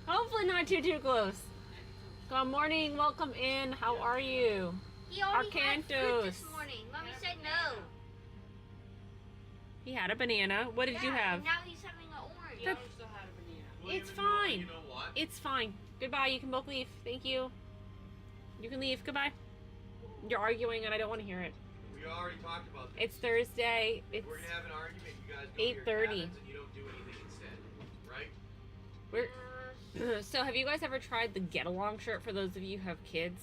Hopefully not too close. Good morning, welcome in. How are you? He already had fruit Arcantos. this morning. Mommy said no. He had a banana. What did you Yeah, have? and now he's having an orange. He always still had a banana. Well, It's you know- fine. You know what? It's fine. Goodbye. You can both leave. Thank you. You can leave. Goodbye. You're arguing and I don't want to hear it. We already talked about this. It's Thursday. It's We're gonna have an argument. You guys go to your 8:30. cabins and you don't do anything instead, right? we're so have you guys ever tried the get along shirt for those of you who have kids?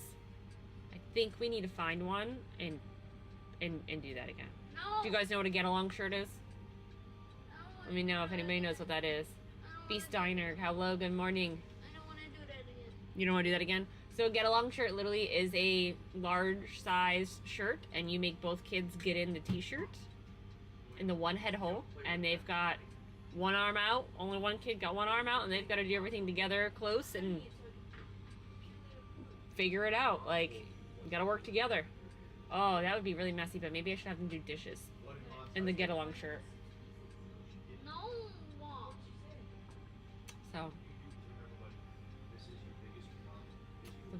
I think we need to find one and do that again. No. Do you guys know what a get along shirt is? I don't Let wanna me know do if that anybody again. knows what that is. I don't Beast wanna- Diner, hello, good morning. I don't want to do that again. You don't want to do that again? So a get along shirt literally is a large size shirt and you make both kids get in the t-shirt in the one head hole and they've got one arm out. Only one kid got one arm out, and they've got to do everything together close and figure it out. Like, you gotta work together. Oh, that would be really messy, but maybe I should have them do dishes in the get-along shirt. No. So,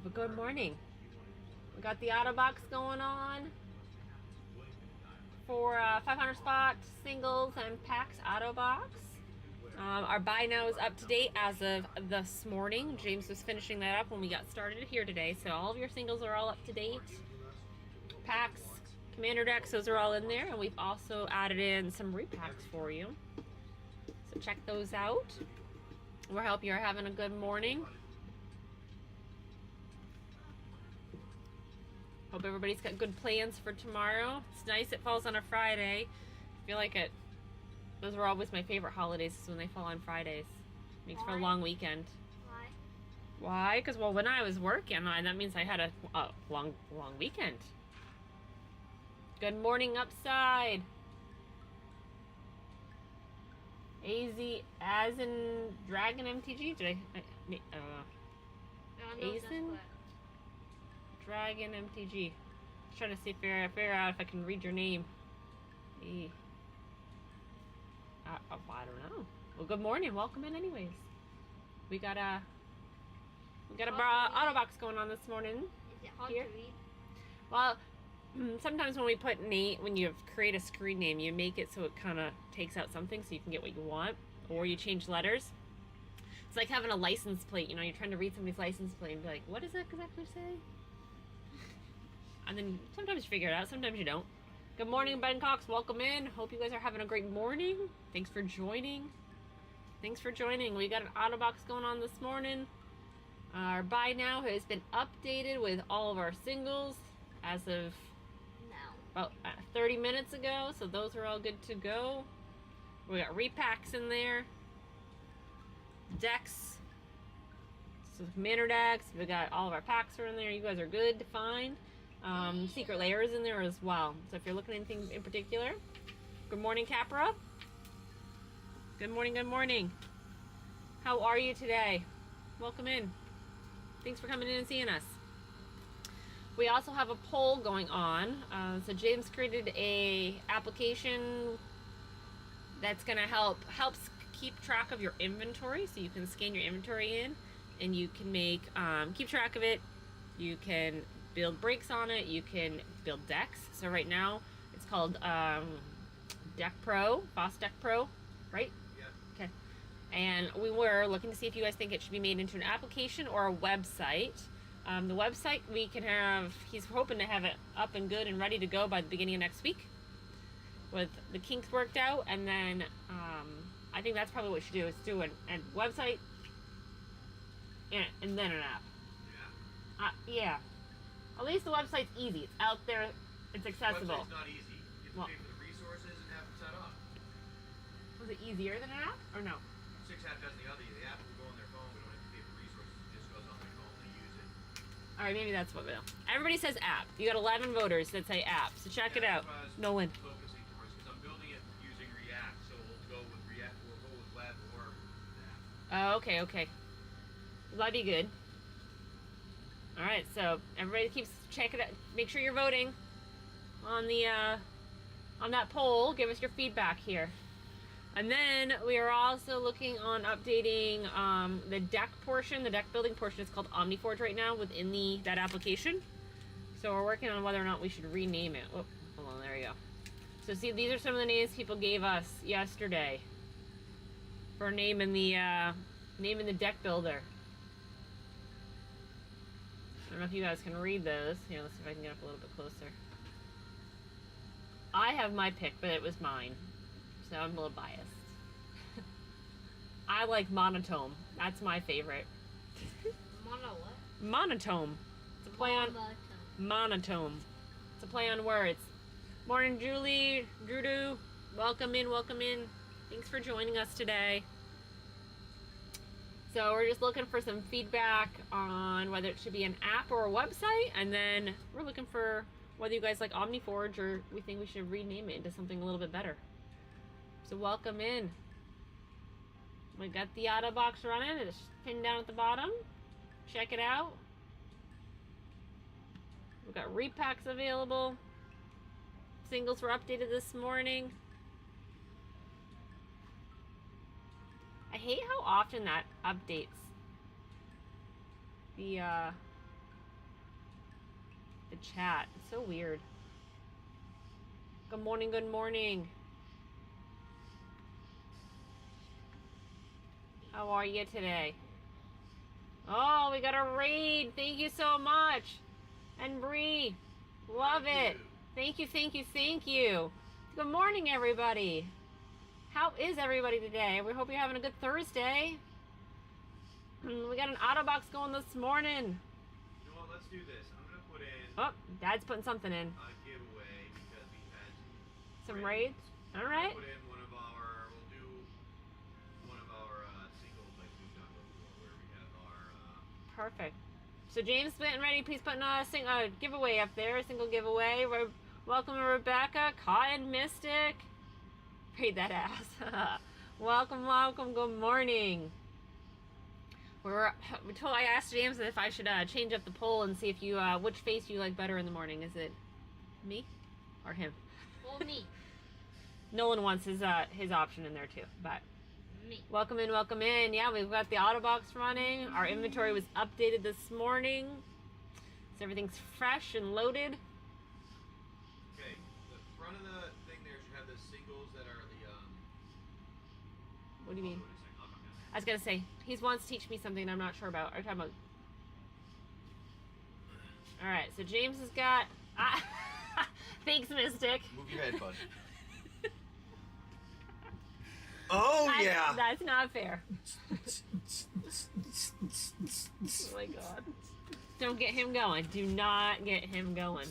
but good morning. We got the Autobox going on for 500 spot singles and packs Autobox. Our buy now is up to date as of this morning. James was finishing that up when we got started here today. So all of your singles are all up to date. Packs, commander decks, those are all in there. And we've also added in some repacks for you. So check those out. We hope you're having a good morning. Hope everybody's got good plans for tomorrow. It's nice it falls on a Friday. I feel like those are always my favorite holidays, is when they fall on Fridays. Makes for a long weekend. Why? Why? Because, well, when I was working, that means I had a long weekend. Good morning, Upside. AZ, as in Dragon MTG? Did Azen? Dragon MTG. Just trying to see figure out if I can read your name. I don't know. Well, good morning. Welcome in, anyways. We got a Autobox going on this morning. Is it hard Here. to read? Well, sometimes when we put when you create a screen name, you make it so it kind of takes out something so you can get what you want, or you change letters. It's like having a license plate. You know, you're trying to read somebody's license plate and be like, what does that exactly say? And then sometimes you figure it out, sometimes you don't. Good morning, Ben Cox. Welcome in. Hope you guys are having a great morning. Thanks for joining. We got an Autobox going on this morning. Our buy now has been updated with all of our singles as of about 30 minutes ago. So those are all good to go. We got repacks in there. Decks. So commander decks. We got all of our packs are in there. You guys are good to find. Secret layers in there as well. So if you're looking at anything in particular. Good morning, Capra. Good morning. How are you today? Welcome in. Thanks for coming in and seeing us. We also have a poll going on. So James created a application that's gonna helps keep track of your inventory. So you can scan your inventory in and you can make keep track of it. You can build breaks on it. You can build decks. So right now it's called Deck Pro, Boss Deck Pro, right? Yeah. Okay. And we were looking to see if you guys think it should be made into an application or a website. The website he's hoping to have it up and good and ready to go by the beginning of next week with the kinks worked out. And then I think that's probably what we should do, is do a website and then an app. Yeah. At least the website's easy. It's out there. It's accessible. Website's not easy. You have to pay for the resources and have it set up. Was it easier than an app or no? 6 app does the other. The app will go on their phone. We don't have to pay for resources. It just goes on their phone. They use it. All right, maybe that's what we'll. Everybody says app. You got 11 voters that say app. So check it out. That's what I was Nolan. focusing towards, because I'm building it using React, so we'll go with React. We'll go with web or app. Oh, okay. Well, that'd be good. All right, so everybody keeps checking it. Make sure you're voting on that poll. Give us your feedback here. And then we are also looking on updating the deck portion. The deck building portion is called OmniForge right now within that application. So we're working on whether or not we should rename it. Oh, hold on, there you go. So see, these are some of the names people gave us yesterday for naming the deck builder. I don't know if you guys can read those. Here, let's see if I can get up a little bit closer. I have my pick, but it was mine, so I'm a little biased. I like Monotone. That's my favorite. Mono what? Monotone. It's a play on monotone. It's a play on words. Morning, Julie, Drudu. Welcome in. Thanks for joining us today. So we're just looking for some feedback on whether it should be an app or a website, and then we're looking for whether you guys like OmniForge or we think we should rename it into something a little bit better. So welcome in. We got the Autobox running. It's pinned down at the bottom. Check it out. We've got repacks available. Singles were updated this morning. I hate how often that updates the chat. It's so weird. Good morning, good morning. How are you today? Oh, we got a raid. Thank you so much. And Bree, love it. Thank you, thank you, thank you. Good morning, everybody. How is everybody today? We hope you're having a good Thursday. We got an Autobox going this morning. You know what? Let's do this. I'm gonna put in. Oh, Dad's putting something in. A giveaway because we had Some raids. All right. We'll put in one of our. We'll do one of our singles like we've done before, where we have our. Perfect. So James getting ready. Please put a giveaway up there. A single giveaway. Welcome to Rebecca, Cotton Mystic. Read that ass. Welcome, welcome. Good morning. I asked James if I should change up the poll and see if you which face you like better in the morning. Is it me or him? Well, me. Nolan wants his option in there too. But Me. welcome in, welcome in. Yeah, we've got the Autobox running. Our inventory was updated this morning, so everything's fresh and loaded. Okay, the front of the thing there should have the singles that are the. What do you mean? I'll do it in a second. I'll come down there. I was gonna say, he wants to teach me something I'm not sure about. Are you talking about? Alright, so James has got... Thanks, Mystic. Move your head, bud. Oh, yeah! That's not fair. Oh my god. Don't get him going. Do not get him going.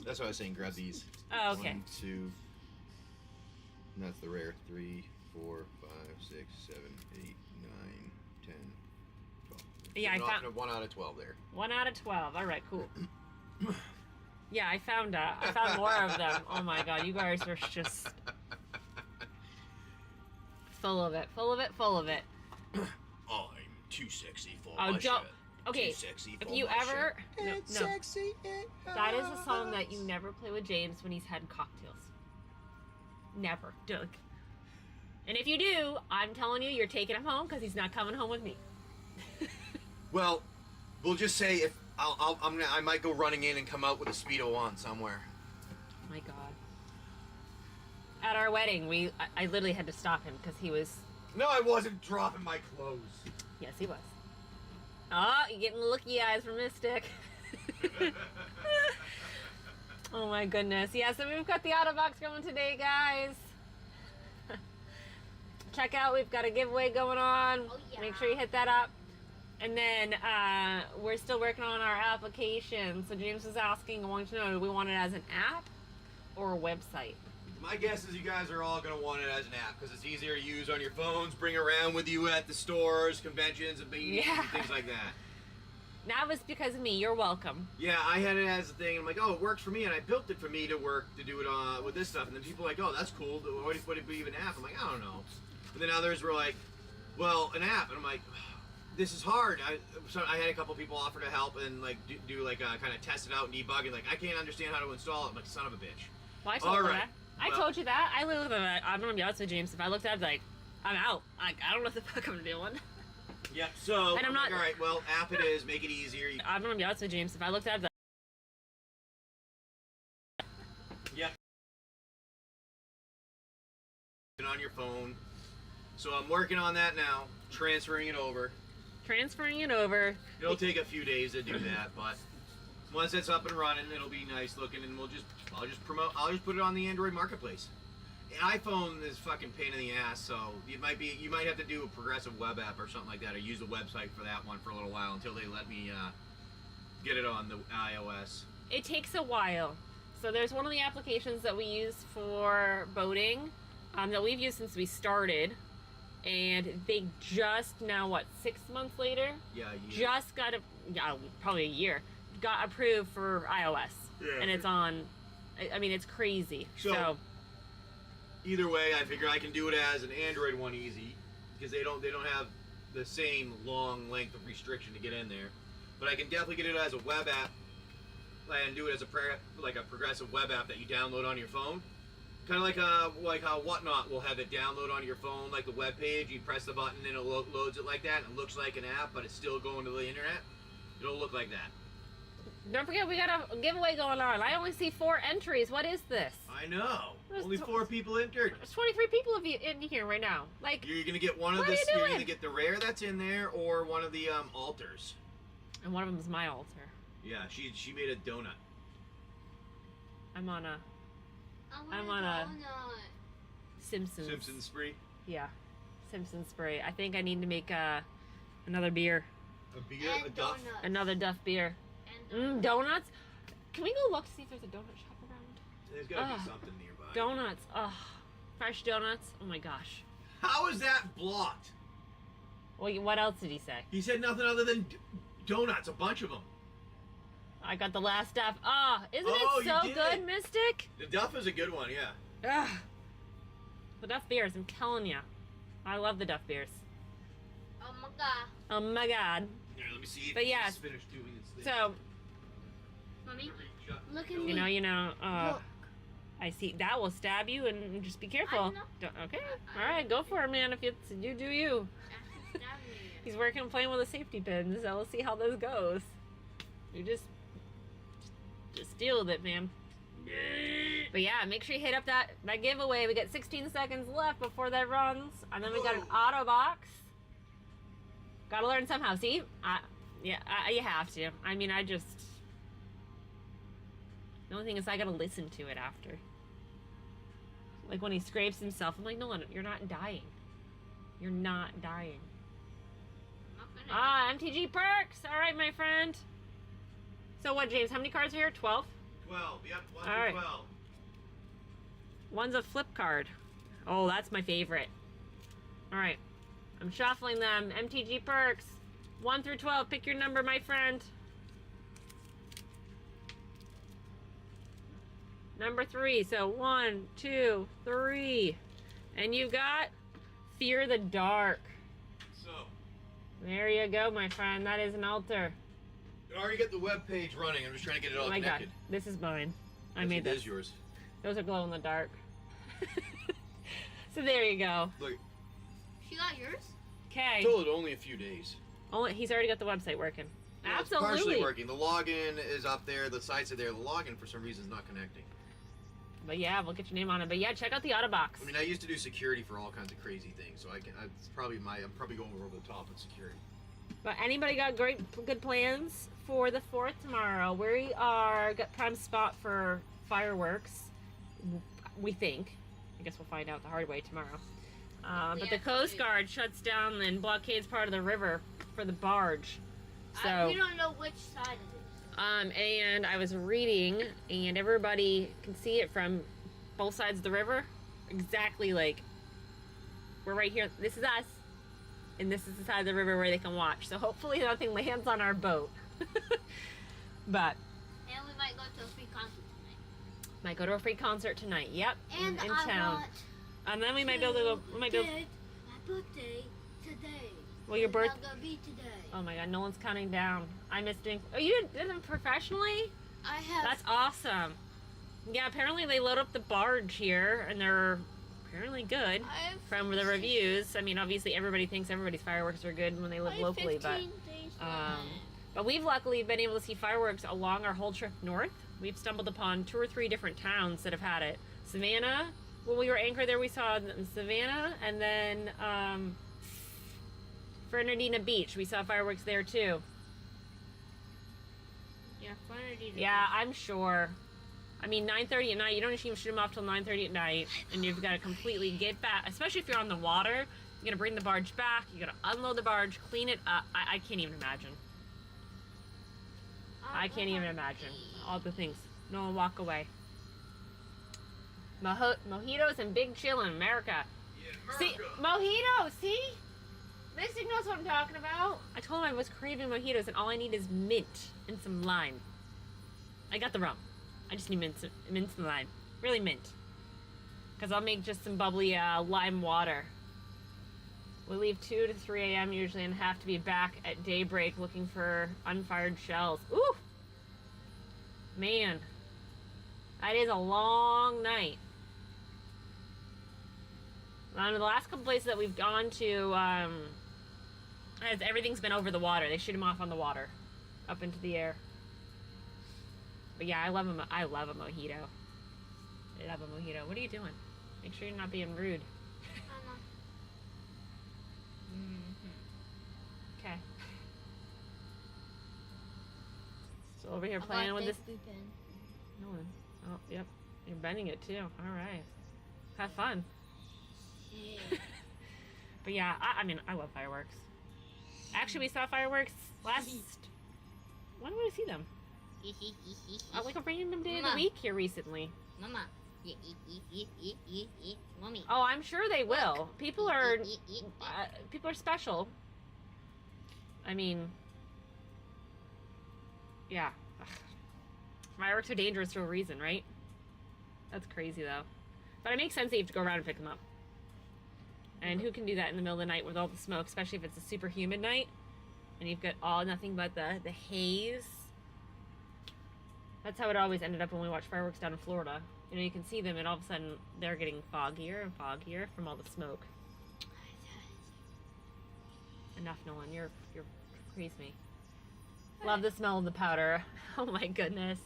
That's what I was saying. Grab these. Oh, okay. 1, 2. And that's the rare. 3, 4, 5, 6, 7, 8, 9, 10, 12. Yeah, I found 1 out of 12 there. 1 out of 12. All right, cool. Yeah, I found more of them. Oh my god, you guys are just full of it, full of it, full of it. I'm too sexy for Oh, my don't. shirt. Okay, Too sexy if for you my ever shirt. no, It's no. sexy. That is a song that you never play with James when he's had cocktails. Never. Doug. And if you do, I'm telling you, you're taking him home because he's not coming home with me. Well, we'll just say if I might go running in and come out with a Speedo on somewhere. Oh my god. At our wedding, I literally had to stop him because he was... No, I wasn't dropping my clothes. Yes, he was. Oh, you're getting looky eyes from Mystic. Oh my goodness. Yeah, so we've got the Autobox going today, guys. Check out, we've got a giveaway going on. Oh, yeah. Make sure you hit that up. And then we're still working on our application. So James was asking, wanting to know, do we want it as an app or a website? My guess is you guys are all going to want it as an app because it's easier to use on your phones, bring around with you at the stores, conventions, and meetings, Yeah. and things like that. That was because of me. You're welcome. Yeah, I had it as a thing. I'm like, oh, it works for me, and I built it for me to work to do it with this stuff. And then people are like, oh, that's cool. What would it be an app? I'm like, I don't know. And then others were like, well, an app, and I'm like, this is hard. So I had a couple people offer to help and like do like kind of test it out and debug it. Like, I can't understand how to install it. I'm like, son of a bitch. Well, I told All you right. that. I told you that. I literally, I'm gonna be honest with James. If I looked at it, I'd be like, I'm out. I don't know what the fuck I'm doing. Yep. So And I'm like, not- all right. Well, app it is. Make it easier. I'm gonna be honest with James. If I looked at it, I'd be Yep. On your phone. So I'm working on that now, transferring it over. like, transferring it over. It'll take a few days to do that, but once it's up and running, it'll be nice looking, and I'll just put it on the Android marketplace. The iPhone is fucking pain in the ass, so you might have to do a progressive web app or something like that, or use the website for that one for a little while until they let me get it on the iOS. It takes a while. So there's one of the applications that we use for boating that we've used since we started. And they just now, 6 months later? Yeah, Just got probably a year. Got approved for iOS. Yeah. And it's on, I mean, it's crazy. So either way, I figure I can do it as an Android one easy. because they don't have the same long length of restriction to get in there. But I can definitely get it as a web app and do it as a progressive web app that you download on your phone. Kind of like how Whatnot will have it download on your phone, like the web page. You press the button and it loads it like that. And it looks like an app, but it's still going to the internet. It'll look like that. Don't forget, we got a giveaway going on. I only see 4 entries. What is this? I know. There's Only 4 people entered. There's 23 people in here right now. Like, You're gonna get one of what are the. you You're doing? gonna get the rare that's in there, or one of the altars. and one of them is my altar. Yeah, she made a donut. I'm on a I I'm want on a- donut. Simpsons spree. Yeah, Simpsons spray. I think I need to make another beer, A beer, And a duff. donuts. another Duff beer. And Donuts. Can we go look to see if there's a donut shop around? There's gotta Ugh. be something nearby. Donuts. Ugh, fresh donuts. Oh my gosh. How is that blocked? Well, what else did he say? He said nothing other than donuts, a bunch of them. I got the last stuff. Ah, isn't Oh, it you so did good, it. Mystic? The duff is a good one, yeah. Ugh. The Duff beers. I'm telling you, I love the Duff beers. oh my god. Oh my God. Here, let me see if But it's yes. finished doing its thing. So Mommy, Shut- look at don't- me. you know. Look. I see that will stab you, and just be careful. know. Okay. All right, go for it, man. If it's you, do you. Stab me. He's working on playing with the safety pins, so we'll see how this goes. You just deal with it, man. But yeah, make sure you hit up that giveaway. We got 16 seconds left before that runs, and then we got an Autobox. Gotta learn somehow. See, you have to. I mean, the only thing is I gotta listen to it after. Like when he scrapes himself, I'm like, no, you're not dying. You're not dying. I'm not gonna MTG perks. All right, my friend. So what, James? How many cards are here? 12. 12, yep, 1 All through right. 12. One's a flip card. Oh, that's my favorite. All right, I'm shuffling them. MTG perks. 1 through 12. Pick your number, my friend. Number 3. So 1, 2, 3, and you got Fear the Dark. So, There you go, my friend. That is an altar. I already got the web page running. I'm just trying to get it all Oh my God, connected. this is mine. I Yes, made it this. is yours. Those are glow in the dark. So there you go. Look, She got yours? Okay. told it only a few days. Oh, he's already got the website working. Yeah, it's Absolutely. partially working. The login is up there. The sites are there. The login, for some reason, is not connecting. But yeah, we'll get your name on it. But yeah, check out the Autobox. I mean, I used to do security for all kinds of crazy things, so I'm probably going over the top with security. But anybody got good plans for the 4th tomorrow? We got prime spot for fireworks. We think. I guess we'll find out the hard way tomorrow. But the Coast Guard shuts down and blockades part of the river for the barge. So We don't know which side it is. and I was reading, and everybody can see it from both sides of the river. Exactly, like we're right here. This is us, and this is the side of the river where they can watch. So hopefully nothing lands on our boat. But And we might go to a free concert tonight. might go to a free concert tonight. Yep, And in I town. want And then we might be able to go. We might be able. did my birthday today. Well, your It's birth. not gonna be today. Oh my God, no one's counting down. I missed doing. Oh, you did them professionally? I have. That's awesome. Yeah, apparently they load up the barge here, and they're apparently good I have from the reviews. I mean, obviously everybody thinks everybody's fireworks are good when they live I have locally, but 15 days um, left. but we've luckily been able to see fireworks along our whole trip north. We've stumbled upon 2 or 3 different towns that have had it. Savannah, when we were anchored there, we saw Savannah, and then Fernandina Beach, we saw fireworks there too. Yeah, Fernandina. Yeah, I'm sure. I mean, 9:30 at night, you don't even shoot them off till 9:30 at night, and you've got to completely get back, especially if you're on the water. You got to bring the barge back, you got to unload the barge, clean it up. I can't even imagine. I can't even imagine all the things. No, walk away. Mojitos and Big Chill in America. Yeah, See, mojito, see? Mystic knows what I'm talking about. I told him I was craving mojitos, and all I need is mint and some lime. I got the rum. I just need mint and lime. Really mint. Because I'll make just some bubbly lime water We leave 2 to 3 a.m. usually and have to be back at daybreak looking for unfired shells. Ooh! Man. That is a long night. The last couple places that we've gone to, everything's been over the water. They shoot them off on the water. Up into the air. But yeah, I love a mojito. I love a mojito. What are you doing? Make sure you're not being rude. Okay. Still over here playing with this. No one. Oh, yep. You're bending it too. All right. Have fun. Yeah. But yeah, I mean, I love fireworks. Actually, we saw fireworks last. When did we see them? Like a random day of the week here recently. Mama. Mommy. Oh, I'm sure they will. People are special. I mean, yeah. Fireworks are dangerous for a reason, right? That's crazy though. But it makes sense that you have to go around and pick them up. And who can do that in the middle of the night with all the smoke, especially if it's a super humid night and you've got nothing but the haze. That's how it always ended up when we watched fireworks down in Florida. You know, you can see them and all of a sudden they're getting foggier and foggier from all the smoke. Enough, Nolan. You're freeze me. Love the smell of the powder. Oh my goodness.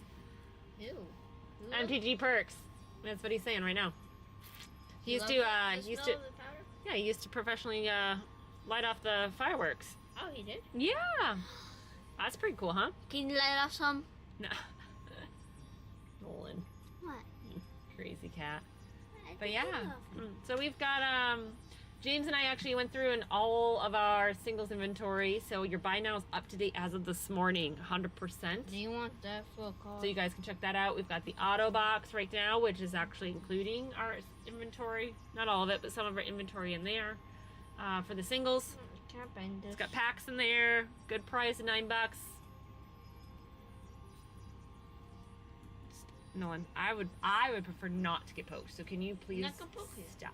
Ew. MTG perks. That's what he's saying right now. He used to yeah, he used to professionally light off the fireworks. Oh, he did? Yeah. That's pretty cool, huh? Can you light off some? No. Nolan. What? Crazy cat. But yeah. So we've got James and I actually went through in all of our singles inventory. So your buy now is up to date as of this morning, 100%. Do you want that for a call? So you guys can check that out. We've got the Autobox right now, which is actually including our inventory. Not all of it, but some of our inventory in there. For the singles. Can't bend this. It's got packs in there. Good price of $9. Nolan, I would prefer not to get poked. So can you please stop?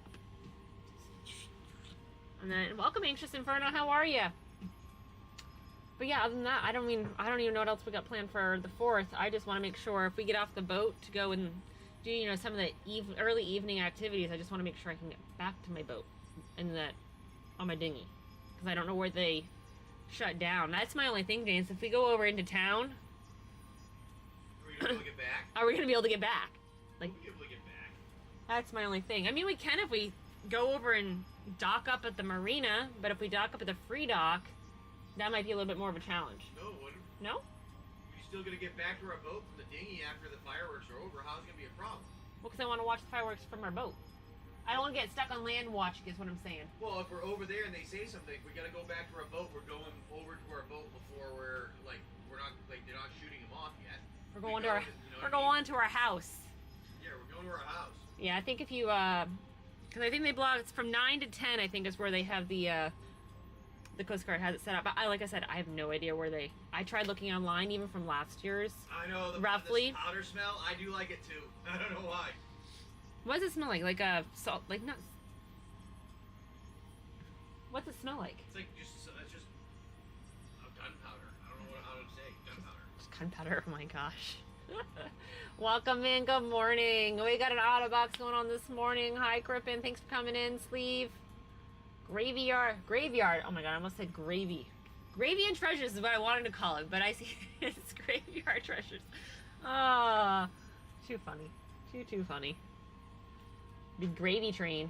And then welcome, Anxious Inferno. How are you? But yeah, other than that, I don't even know what else we got planned for the 4th. I just want to make sure if we get off the boat to go and do some of the early evening activities, I just want to make sure I can get back to my boat and on my dinghy, because I don't know where they shut down. That's my only thing, James. If we go over into town, Are we gonna be able to get back? are we gonna be able to get back? Like, We'll be able to get back. that's my only thing. I mean, we can if we go over and dock up at the marina, but if we dock up at the free dock, that might be a little bit more of a challenge. No, it wouldn't. No? We're still gonna get back to our boat from the dinghy after the fireworks are over. How's it gonna be a problem? Well, because I want to watch the fireworks from our boat. I don't want to get stuck on land watching, is what I'm saying. Well, if we're over there and they say something, we gotta go back to our boat. We're going over to our boat before we're not they're not shooting them off yet. We're going to our house. Yeah, we're going to our house. Yeah, I think if you because I think they block it's from 9 to 10. I think is where they have the Coast Guard has it set up. But like I said, I have no idea where they. I tried looking online, even from last year's. I know roughly. The powder smell. I do like it too. I don't know why. What does it smell like? Like a salt? Like not. What's it smell like? It's like it's just gunpowder. I don't know how to say gunpowder. Just gunpowder. Oh my gosh. Welcome in. Good morning. We got an Autobox going on this morning. Hi, Crippen. Thanks for coming in. Sleeve. Graveyard. Oh my god, I almost said gravy. Gravy and Treasures is what I wanted to call it, but I see it's Graveyard Treasures. Ah, too funny. Too funny. The gravy train.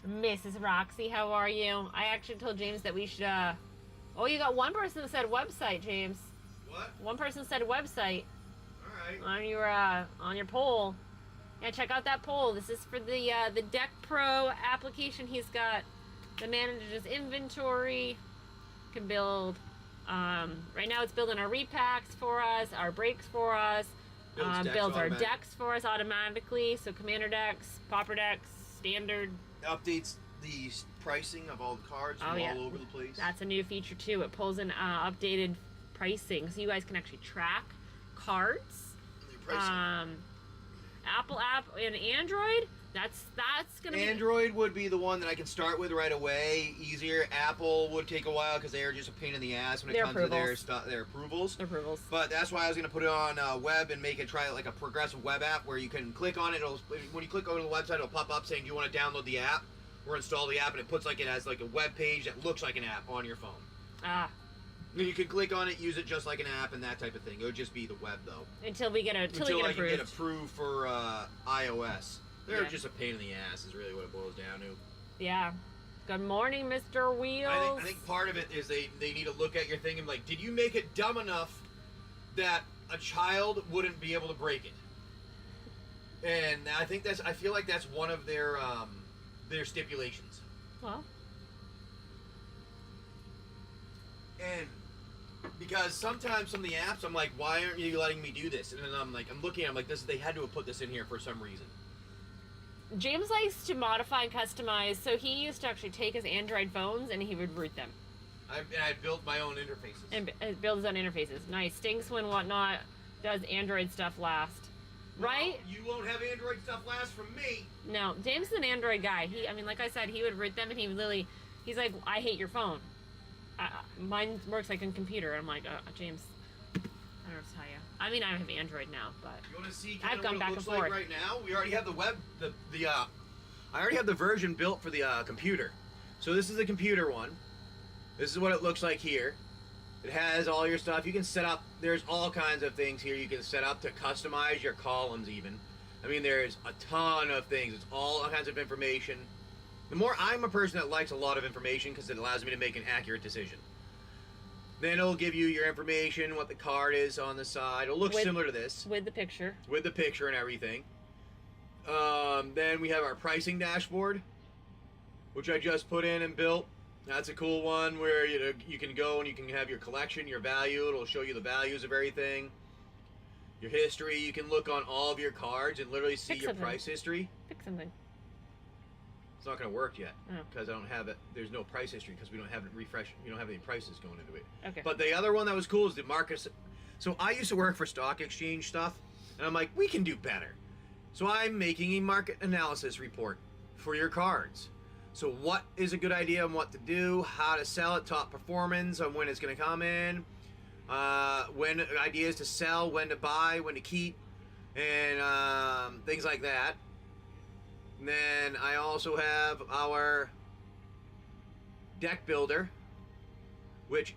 Mrs. Roxy, how are you? I actually told James that we should, oh, you got one person that said website, James. What? One person said website. Alright. On your poll. Yeah, check out that poll. This is for the Deck Pro application. He's got the manager's inventory. Can build. Right now, it's building our repacks for us, our breaks for us. Builds our decks for us automatically. So commander decks, pauper decks, standard. Updates the pricing of all the cards from all over the place. That's a new feature too. It pulls in updated pricing, so you guys can actually track cards. Apple app and Android. That's gonna be... Android would be the one that I can start with right away, easier. Apple would take a while because they are just a pain in the ass when it comes to their stuff, their approvals. Their approvals. But that's why I was going to put it on web and make it try like a progressive web app where you can click on it. When you click on the website, it'll pop up saying, do you want to download the app or install the app? And it puts like it has like a web page that looks like an app on your phone. Ah. And you can click on it, use it just like an app and that type of thing. It would just be the web though. Until we get Until I can get approved for iOS. They're Yeah. just a pain in the ass is really what it boils down to. Yeah. Good morning, Mr. Wheels. I think part of it is they need to look at your thing and be like, did you make it dumb enough that a child wouldn't be able to break it? And I feel like that's one of their stipulations. Well. And because sometimes some of the apps, I'm like, why aren't you letting me do this? And then I'm looking, I'm like, they had to have put this in here for some reason. James likes to modify and customize, so he used to actually take his Android phones and he would root them. I built my own interfaces. And build his own interfaces. Nice. Stinks when whatnot does Android stuff last. Right? Well, you won't have Android stuff last from me. No, James is an Android guy. Like I said, he would root them and he's like, I hate your phone. Mine works like a computer. I'm like, James, I don't know what to tell you. I mean, I have Android now, but you want to see I've gone what back it and looks forth. like right now? We already have the web, I already have the version built for the computer. So this is the computer one. This is what it looks like here. It has all your stuff. You can set up, there's all kinds of things here you can set up to customize your columns even. I mean, there's a ton of things. It's all kinds of information. I'm a person that likes a lot of information because it allows me to make an accurate decision. Then it'll give you your information, what the card is on the side. It'll look similar to this. With the picture. With the picture and everything. Then we have our pricing dashboard, which I just put in and built. That's a cool one where you can go and you can have your collection, your value. It'll show you the values of everything. Your history. You can look on all of your cards and literally see your price history. Pick something. It's not going to work yet because I don't have it. There's no price history because we don't have it refreshed. We don't have any prices going into it. Okay. But the other one that was cool is the market. So I used to work for stock exchange stuff, and I'm like, we can do better. So I'm making a market analysis report for your cards. So what is a good idea on what to do, how to sell it, top performance on when it's going to come in, when ideas to sell, when to buy, when to keep, and things like that. And then I also have our deck builder, which,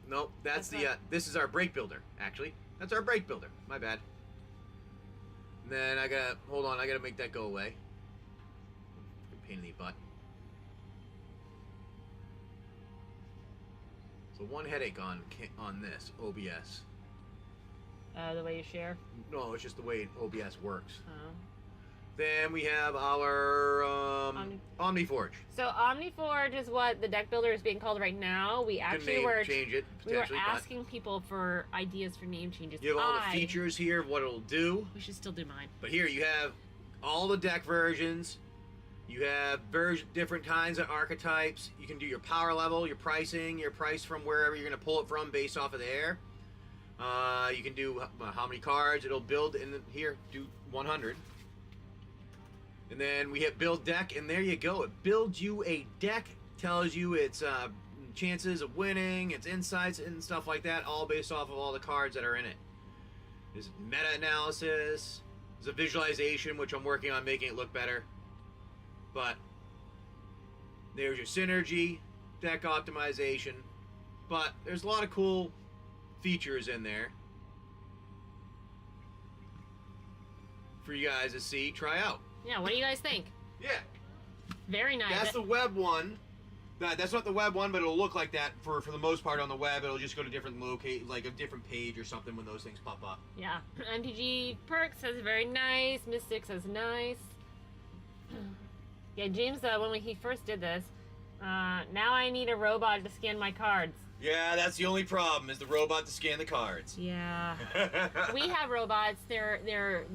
no, that's this is our break builder, actually. That's our break builder, my bad. And then I gotta make that go away. Pain in the butt. So one headache on this, OBS. The way you share? No, it's just the way OBS works. Oh. Then we have our OmniForge. So OmniForge is what the deck builder is being called right now. We actually change it. We were asking people for ideas for name changes. You have all the features here of what it'll do. We should still do mine. But here you have all the deck versions. You have different kinds of archetypes. You can do your power level, your pricing, your price from wherever you're going to pull it from based off of there. You can do how many cards. It'll build in here. Do 100. And then we hit build deck, and there you go. It builds you a deck, tells you its chances of winning, its insights, and stuff like that, all based off of all the cards that are in it. There's meta-analysis. There's a visualization, which I'm working on making it look better. But there's your synergy, deck optimization. But there's a lot of cool features in there for you guys to see, try out. Yeah, what do you guys think? Yeah. Very nice. That's the web one. That's not the web one, but it'll look like that for the most part on the web. It'll just go to different like a different page or something when those things pop up. Yeah. MTG Perks says very nice. Mystic says nice. Yeah, James, when he first did this, now I need a robot to scan my cards. Yeah, that's the only problem, is the robot to scan the cards. Yeah. We have robots. They're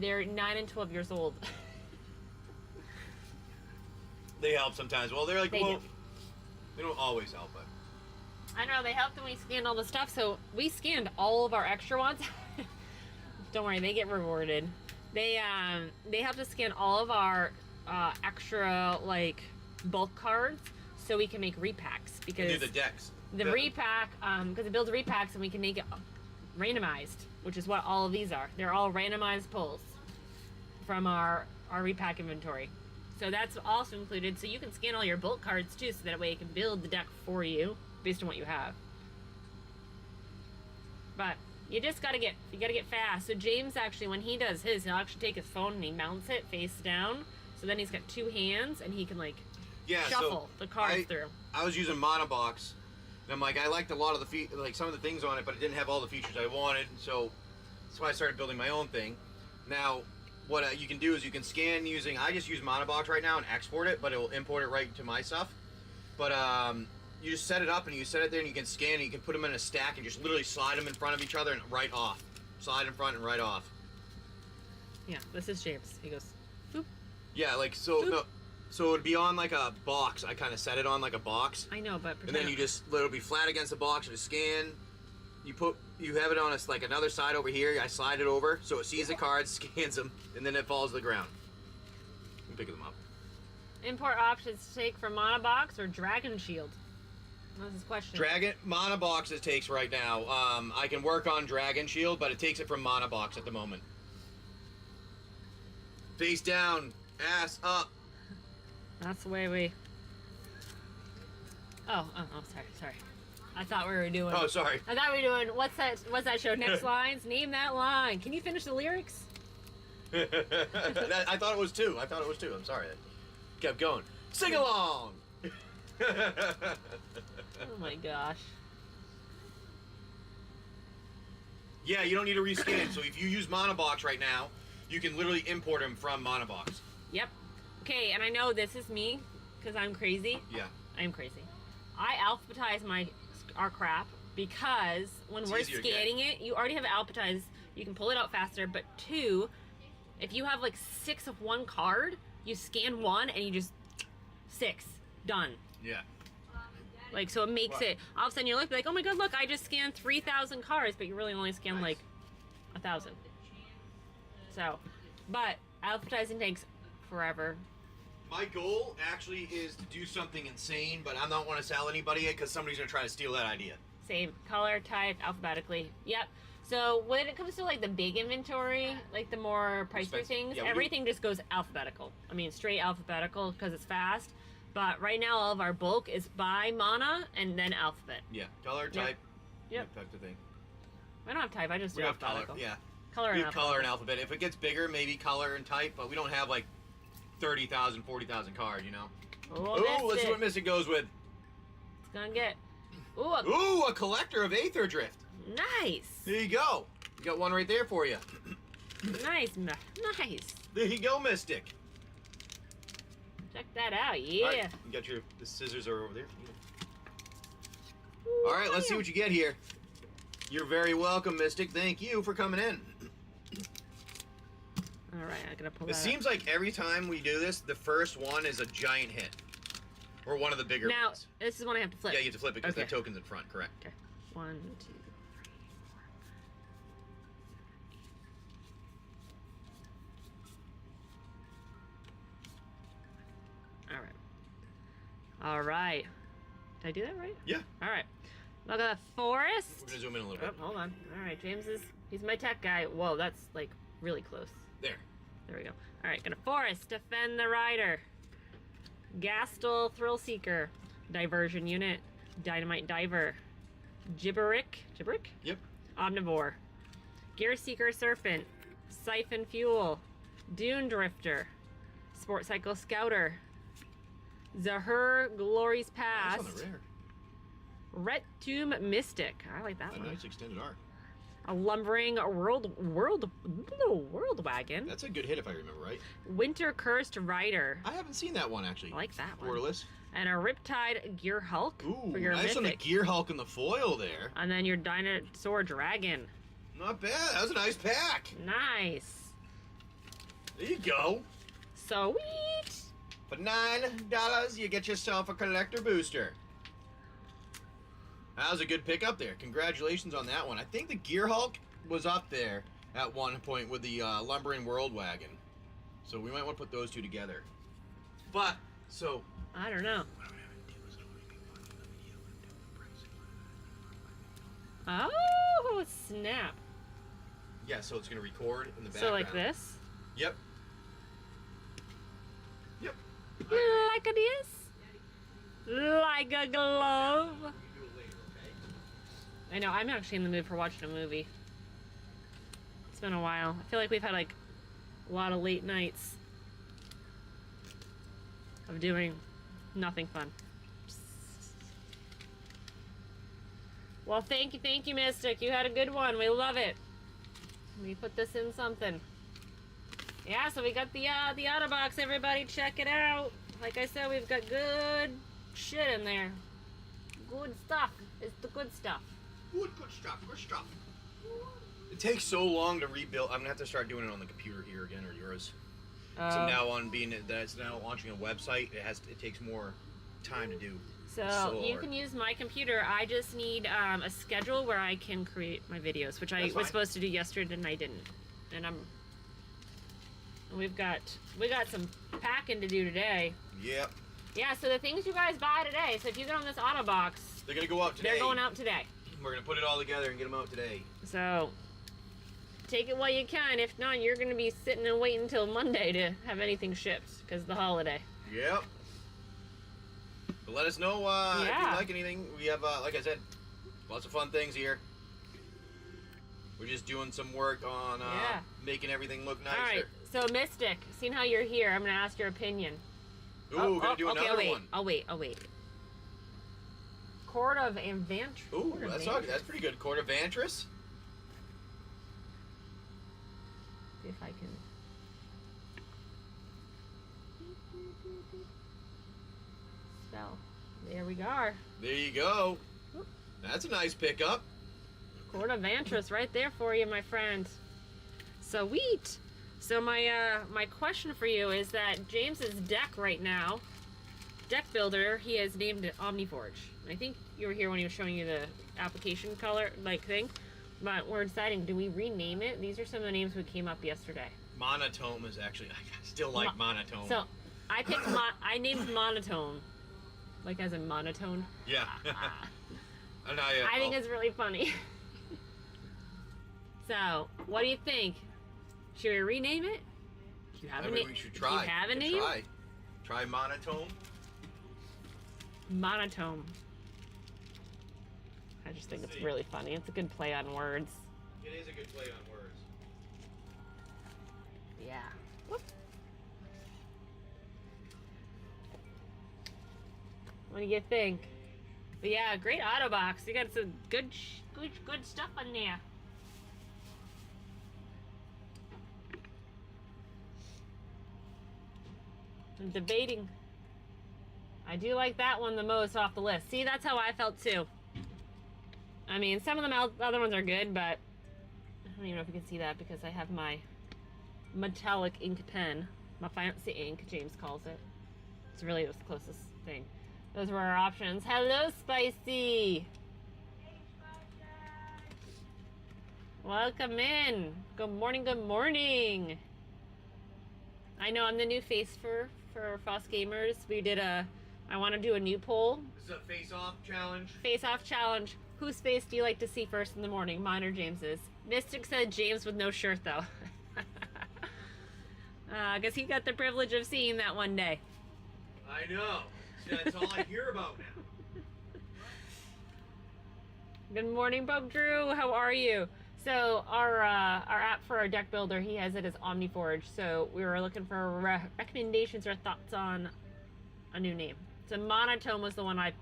9 and 12 years old. They help sometimes. Well, they're like, they don't always help, but I know, they helped when we scanned all the stuff, so we scanned all of our extra ones. Don't worry, they get rewarded. They helped us scan all of our extra like bulk cards so we can make repacks because Do the decks. the repack because it builds repacks and we can make it randomized, which is what all of these are. They're all randomized pulls from our repack inventory. So that's also included. So you can scan all your bulk cards too, so that way it can build the deck for you based on what you have. But you just gotta get fast. So James actually, when he does his, he'll actually take his phone and he mounts it face down. So then he's got two hands and he can like shuffle the cards through. I was using Monobox, and I'm like, I liked a lot of the some of the things on it, but it didn't have all the features I wanted. So that's why I started building my own thing. Now, what you can do is you can scan using. I just use Monobox right now and export it, but it will import it right to my stuff. But you just set it up and you set it there, and you can scan and you can put them in a stack and just literally slide them in front of each other and right off. Slide in front and right off. Yeah, this is James. He goes, boop. Yeah, like so. Boop. No, so it'd be on like a box. I kind of set it on like a box. I know, but And then you just it'll be flat against the box. You just scan. You have it on like another side over here. I slide it over so it sees the cards, scans them, and then it falls to the ground. You pick them up. Import options to take from Monobox or Dragon Shield. That's his question. Dragon Monobox it takes right now. I can work on Dragon Shield, but it takes it from Monobox at the moment. Face down, ass up. That's the way we. Oh, sorry. I thought we were doing. Oh, sorry. I thought we were doing. What's that show? Next lines. Name that line. Can you finish the lyrics? I thought it was two. I'm sorry. I kept going. Sing along. Oh my gosh. Yeah, you don't need to rescan. So if you use Monobox right now, you can literally import them from Monobox. Yep. Okay, and I know this is me because I'm crazy. Yeah. I'm crazy. I alphabetize our crap because when we're scanning it, you already have it alphabetized. You can pull it out faster, but two, if you have like 6 of one card, you scan one and you just 6 done. Yeah. Like, so it makes it, all of a sudden you look like, oh my god, look, I just scanned 3,000 cards, but you really only scanned like 1,000. So, but alphabetizing takes forever. My goal actually is to do something insane, but I don't want to sell anybody it because somebody's going to try to steal that idea. Same. Color, type, alphabetically. Yep. So when it comes to like the big inventory, like the more pricier things, everything just goes alphabetical. I mean, straight alphabetical because it's fast. But right now, all of our bulk is by mana and then alphabet. Yeah. Color, type. Yep. Type of thing. I don't have type. I just do We have color. alphabetical. Yeah. Color We and have alphabet. color and alphabet. If it gets bigger, maybe color and type, but we don't have like 30,000, 40,000 cards, you know? Oh, let's see what Mystic goes with. It's gonna get. Ooh, a collector of Aether Drift. Nice. There you go. You got one right there for you. Nice. There you go, Mystic. Check that out. Yeah. All right, you got the scissors are over there. All right, let's see what you get here. You're very welcome, Mystic. Thank you for coming in. All right, I'm gonna pull It that seems like every time we do this, the first one is a giant hit. Or one of the bigger now, ones. this is one I have to flip. Yeah, you have to flip it because Okay. the token's in front, correct. Okay. 1, 2, 3, 4. All right. Did I do that right? Yeah. All right. Look at the forest. We're going to zoom in a little bit. Oh, hold on. All right, he's my tech guy. Whoa, that's like really close. There. There we go. All right, gonna forest, defend the rider. Gastel, thrill seeker. Diversion unit. Dynamite diver. Gibberick. Yep. Omnivore. Gear seeker serpent. Siphon fuel. Dune drifter. Sport cycle scouter. Zahur glory's past. That's on the rare. Retumb mystic. I like that A one. nice extended arc. A lumbering world wagon. That's a good hit if I remember right. Winter cursed rider. I haven't seen that one actually. I like that one. Borderless. And a Riptide Gear Hulk Ooh, for your nice mythic. on the Gear Hulk and the foil there. And then your Dinosaur Dragon. Not bad. That was a nice pack. Nice. There you go. Sweet. For $9, you get yourself a collector booster. That was a good pick up there. Congratulations on that one. I think the Gear Hulk was up there at one point with the Lumbering World Wagon. So we might want to put those two together. But, so... I don't know. Oh, snap. Yeah, so it's going to record in the background. So like this? Yep. Yep. Like it is? Like a glove? You do it later, okay? I know, I'm actually in the mood for watching a movie. It's been a while. I feel like we've had like a lot of late nights of doing nothing fun. Well, thank you, Mystic. You had a good one. We love it. Let me put this in something. Yeah, so we got the Autobox, everybody. Check it out. Like I said, we've got good shit in there. Good stuff. It's the good stuff. Good stuff. Good stuff. It takes so long to rebuild. I'm gonna have to start doing it on the computer here again, or yours. So now on being that it's now launching a website, it takes more time to do. So you can use my computer. I just need a schedule where I can create my videos, which I was supposed to do yesterday and I didn't. And we got some packing to do today. Yep. Yeah. So the things you guys buy today. So if you get on this Autobox, they're gonna go out today. They're going out today. We're gonna put it all together and get them out today. So take it while you can. If not, you're gonna be sitting and waiting until Monday to have anything shipped because of the holiday. Yep. But let us know if you like anything. We have, like I said, lots of fun things here. We're just doing some work on making everything look nicer. All right. So Mystic, seeing how you're here, I'm gonna ask your opinion. Ooh, we're gonna do another one. I'll wait. Court of Avantris. Ooh, that's pretty good. Court of Avantris. See if I can. Spell. There we go. There you go. That's a nice pickup. Court of Avantris right there for you, my friend. Sweet. So my question for you is that James's deck right now, deck builder, he has named it Omniforge. I think you were here when he was showing you the application color thing, but we're deciding, do we rename it? These are some of the names we came up yesterday. Monotone is actually, I still like monotone. So I picked I named monotone, like as in monotone. Yeah. I think it's really funny. So what do you think? Should we rename it? Do you have we should try. Do you have a name? Try monotone. Monotone. I just think it's really funny. It's a good play on words. It is a good play on words. Yeah. Whoop. What do you think? But yeah, great Autobox. You got some good stuff in there. I'm debating. I do like that one the most off the list. See, that's how I felt too. I mean, some of the other ones are good, but I don't even know if you can see that because I have my metallic ink pen. My fancy ink, James calls it. It's really the closest thing. Those were our options. Hello, Spicy! Welcome in. Good morning. I know I'm the new face for FoSGamers. We did I want to do a new poll. This is a face-off challenge. Face-off challenge. Whose face do you like to see first in the morning? Mine or James's? Mystic said James with no shirt, though. Guess he got the privilege of seeing that one day. I know. See, that's all I hear about now. Good morning, Bob Drew. How are you? So our app for our deck builder, he has it as Omniforge. So we were looking for recommendations or thoughts on a new name. So Monotone was the one I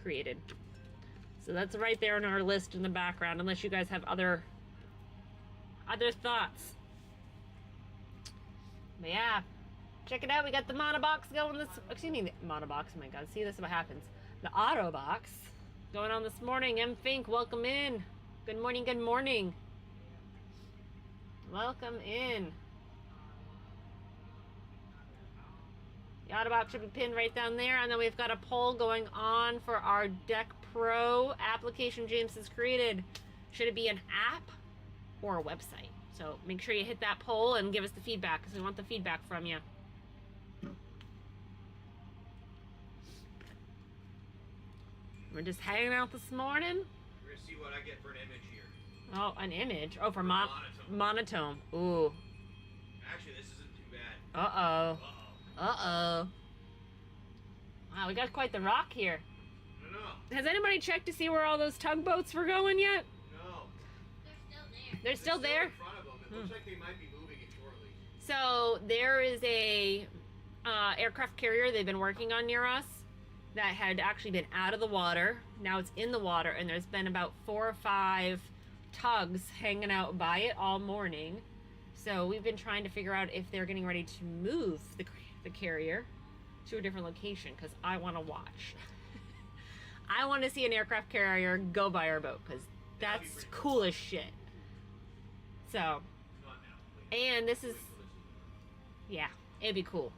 created. So that's right there on our list in the background, unless you guys have other thoughts. But yeah, check it out. We got the Monobox going the Monobox. Oh my God, see, this is what happens. The Autobox going on this morning. M Fink, welcome in. Good morning. Welcome in. The Autobox should be pinned right down there, and then we've got a poll going on for our Deck Pro application James has created. Should it be an app or a website? So make sure you hit that poll and give us the feedback, because we want the feedback from you. We're just hanging out this morning. We're gonna see what I get for an image here. Oh, an image. Oh, for Monotone. monotone. Ooh. Actually, this isn't too bad. Uh-oh. Uh-oh. Uh-oh. Wow, we got quite the rock here. I don't know. Has anybody checked to see where all those tugboats were going yet? No. They're still there? In front of them. It looks like they might be moving it shortly. So there is a aircraft carrier they've been working on near us that had actually been out of the water. Now it's in the water, and there's been about 4 or 5 tugs hanging out by it all morning. So we've been trying to figure out if they're getting ready to move the carrier to a different location, because I want to watch. I want to see an aircraft carrier go by our boat, because that's cool as shit. So, Not now. and this is, Wait till this is yeah, it'd be cool.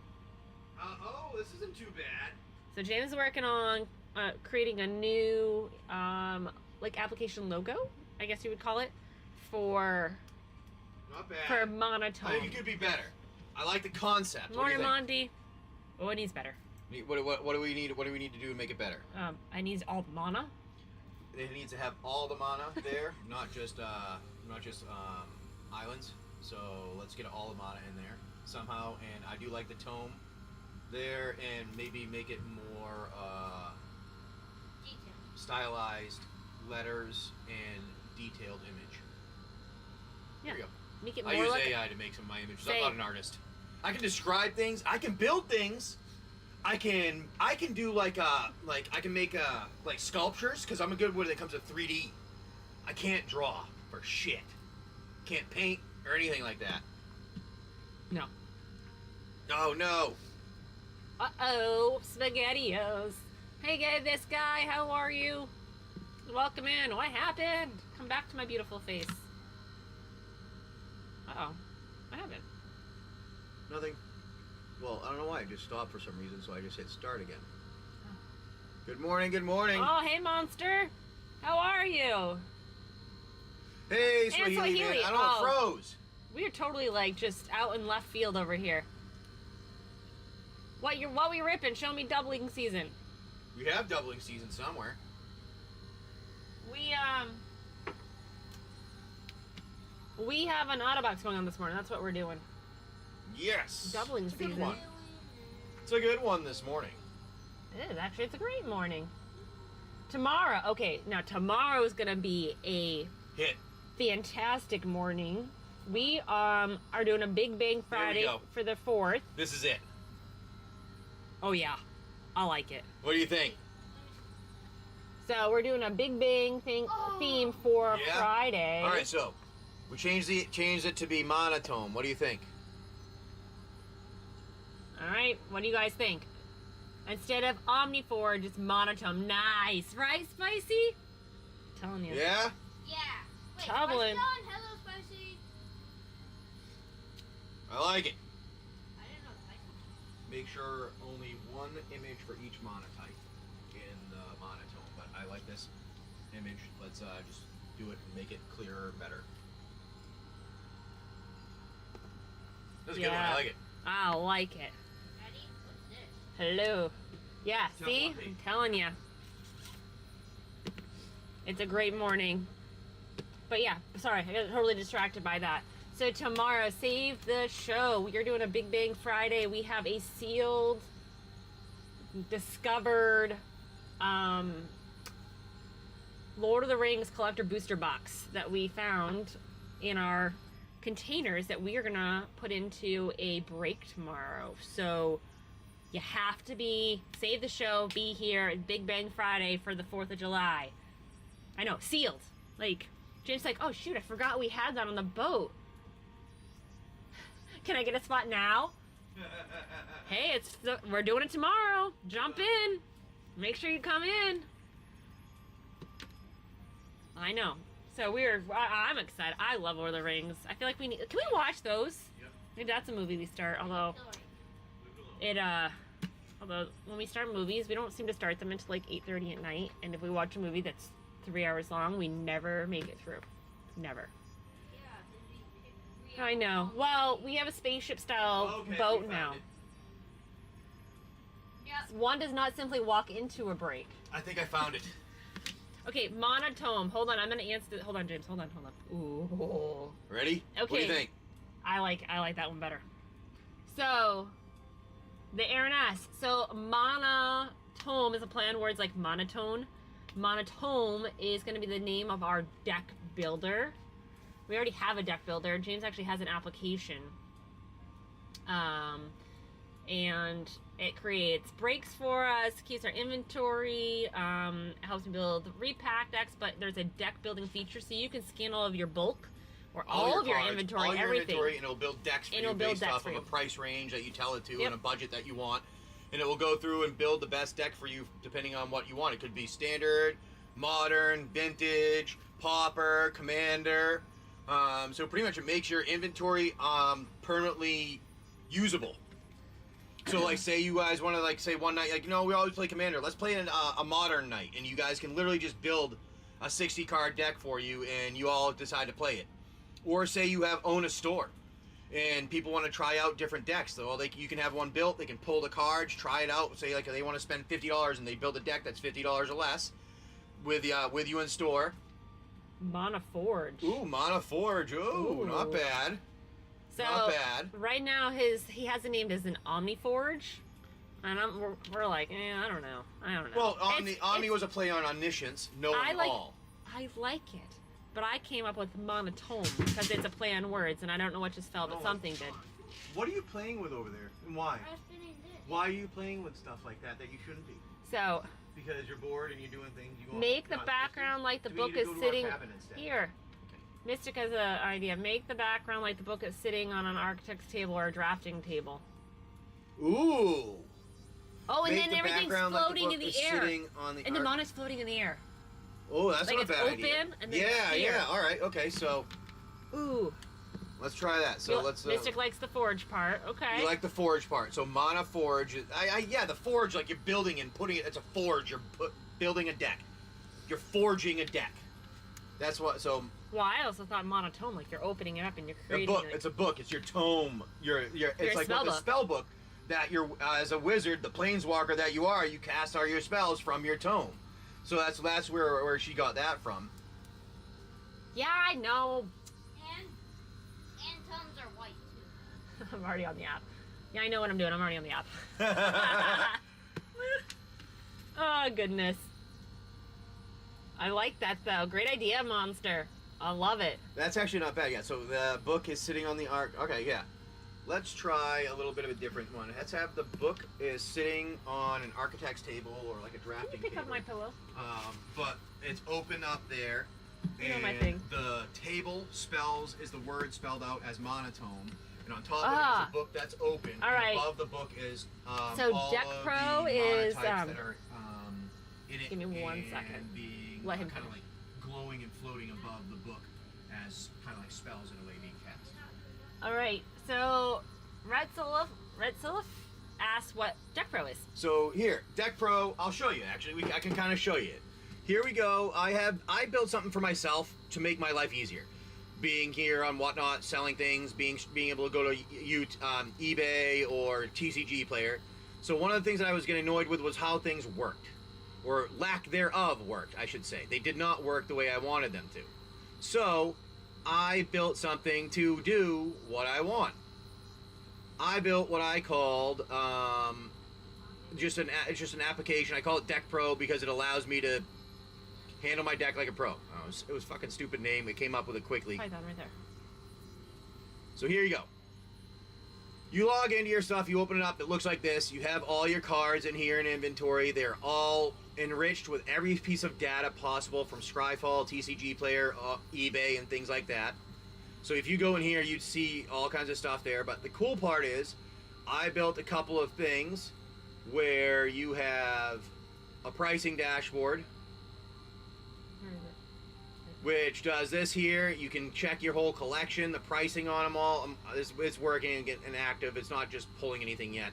oh, this isn't too bad. So James is working on creating a new, like, application logo, I guess you would call it, for Not bad. monotone. I think it could be better. I like the concept. What do Morning, you think? Monty. Oh, it needs better. What do we need? What do we need to do to make it better? I need all the mana. It needs to have all the mana there, not just islands. So let's get all the mana in there somehow. And I do like the tome there, and maybe make it more stylized letters and detailed image. Yeah. There you go. Make it I more use like AI to make some of my images. Say- I'm not an artist. I can describe things. I can build things. I can do I can make like sculptures, because I'm good when it comes to 3D. I can't draw for shit. Can't paint or anything like that. No. Oh no. Uh-oh, SpaghettiOs. Hey, this guy, how are you? Welcome in. What happened? Come back to my beautiful face. Uh-oh. What happened? Nothing. Well, I don't know why. It just stopped for some reason, so I just hit start again. Good morning. Good morning. Oh, hey, monster. How are you? Hey, Swahili man. Swahili. I don't froze. We are totally, like, just out in left field over here. What we ripping? Show me doubling season. We have doubling season somewhere. We have an Autobox going on this morning. That's what we're doing. Yes. Doubling It's a good season. one. It's a good one this morning. It is. Actually, it's a great morning. Tomorrow. Okay, now tomorrow is going to be a Hit. fantastic morning. We are doing a Big Bang Friday go. for the 4th. This is it. Oh, yeah. I like it. What do you think? So we're doing a Big Bang theme for Yeah? Friday. All right, so we changed it to be monotone. What do you think? All right. What do you guys think? Instead of omnivore, just monotone. Nice, right, Spicy? Telling you. Yeah? Yeah. Wait, Tumbling. Spicy on? Hello, Spicy. I like it. I didn't know Spicy. Make sure only one image for each monotype in the monotone. But I like this image. Let's just do it and make it clearer, better. That's a good one. I like it. I like it. Ready? What's this? Hello. Yeah, Tell see? me. I'm telling you. It's a great morning. But yeah, sorry, I got totally distracted by that. So tomorrow, save the show. We are doing a Big Bang Friday. We have a sealed, discovered, Lord of the Rings collector booster box that we found in our containers that we are gonna put into a break tomorrow. So you have to save the show, be here at Big Bang Friday for the 4th of July. I know, sealed. Like, James like, oh shoot, I forgot we had that on the boat. Can I get a spot now? Hey, we're doing it tomorrow. Jump in. Make sure you come in. I know. So I'm excited. I love Lord of the Rings. I feel like can we watch those? Yep. Maybe that's a movie we start, although although when we start movies, we don't seem to start them until like 8:30 at night, and if we watch a movie that's 3 hours long, we never make it through. Never. Yeah, I know. Well, we have a spaceship style Okay, boat we now. found it. Yeah. One does not simply walk into a break. I think I found it. Okay, monotone. Hold on, I'm gonna answer. Hold on, James. Hold on. Ooh. Ready? What do you Okay. think? I like that one better. So, the Aaron asks, so monotone is a play on words like monotone. Monotone is going to be the name of our deck builder. We already have a deck builder. James actually has an application. And it creates breaks for us, keeps our inventory, helps me build repack decks, but there's a deck building feature, so you can scan all of your bulk, or all of your cards, inventory, all your everything. inventory, and it'll build decks for And you it'll build based decks off for of you. a price range that you tell it to Yep. and a budget that you want. And it will go through and build the best deck for you depending on what you want. It could be standard, modern, vintage, pauper, commander. So pretty much it makes your inventory permanently usable. So like say you guys want to like say one night, like, you know, we always play commander. Let's play a modern night, and you guys can literally just build a 60 card deck for you and you all decide to play it. Or say you own a store and people want to try out different decks. So you can have one built, they can pull the cards, try it out, say like they want to spend $50 and they build a deck that's $50 or less with you in store. Mana Forge. Ooh, Mana Forge. Ooh, not bad. So not bad. right now he has it named as an Omni Forge. And we're like, I don't know. Well, Omni was a play on omniscience, knowing all. I like it. But I came up with monotone because it's a play on words, and I don't know what to spell, but something did. What are you playing with over there, and why? I was spinning this. Why are you playing with stuff like that you shouldn't be? So, Because you're bored and you're doing things you want. make the background like the We book need to is go to our sitting cabin instead. here. Mystic has an idea. Make the background like the book is sitting on an architect's table or a drafting table. Ooh. Oh, and Make then the everything's background like the floating book in the is air. sitting on the And the mana's floating in the air. Oh, that's Like not a it's bad idea. open, and then Yeah, it's here. yeah. All right. Okay. So Ooh. let's try that. So let's. Mystic likes the forge part. Okay. You like the forge part. So Mana Forge. Yeah, the forge, like you're building and putting it. It's a forge. You're building a deck. You're forging a deck. That's what. So Well, I also thought monotone, like you're opening it up and you're a creating. book. It's a book. It's your tome. It's like spell what the book. spell book that you're as a wizard, the planeswalker that you are. You cast all your spells from your tome. So that's where she got that from. Yeah, I know. And tones are white too. I'm already on the app. Yeah, I know what I'm doing. I'm already on the app. Oh, goodness. I like that, though. Great idea, Monster. I love it. That's actually not bad. Yeah. So the book is sitting on the arc. Okay. Yeah. Let's try a little bit of a different one. Let's have the book is sitting on an architect's table or like a Can drafting you pick up table. my pillow? But it's open up there. You know and my thing. The table spells is the word spelled out as monotone. And on top of it Ah. is a book that's open. All and right. above the book is So all Deck of Pro the is, monotypes that are in it. give me one and second. Being Let him kind of finish. like glowing and floating above the book as kind of like spells in a way being cast. All right. So, Red Silif asks what Deck Pro is. So here, Deck Pro, I'll show you actually. I can kind of show you it. Here we go. I built something for myself to make my life easier. Being here on Whatnot, selling things, being able to go to eBay or TCG Player. So one of the things that I was getting annoyed with was how things worked, or lack thereof worked, I should say. They did not work the way I wanted them to. So I built something to do what I want. I built what I called it's just an application. I call it Deck Pro because it allows me to handle my deck like a pro. It was a fucking stupid name. It came up with it quickly. Python right there. So here you go. You log into your stuff, you open it up, it looks like this. You have all your cards in here in inventory. They're all enriched with every piece of data possible from Scryfall, TCG Player, eBay, and things like that. So if you go in here, you'd see all kinds of stuff there. But the cool part is, I built a couple of things where you have a pricing dashboard, Where is it? which does this here. You can check your whole collection, the pricing on them all. It's working and getting active. It's not just pulling anything yet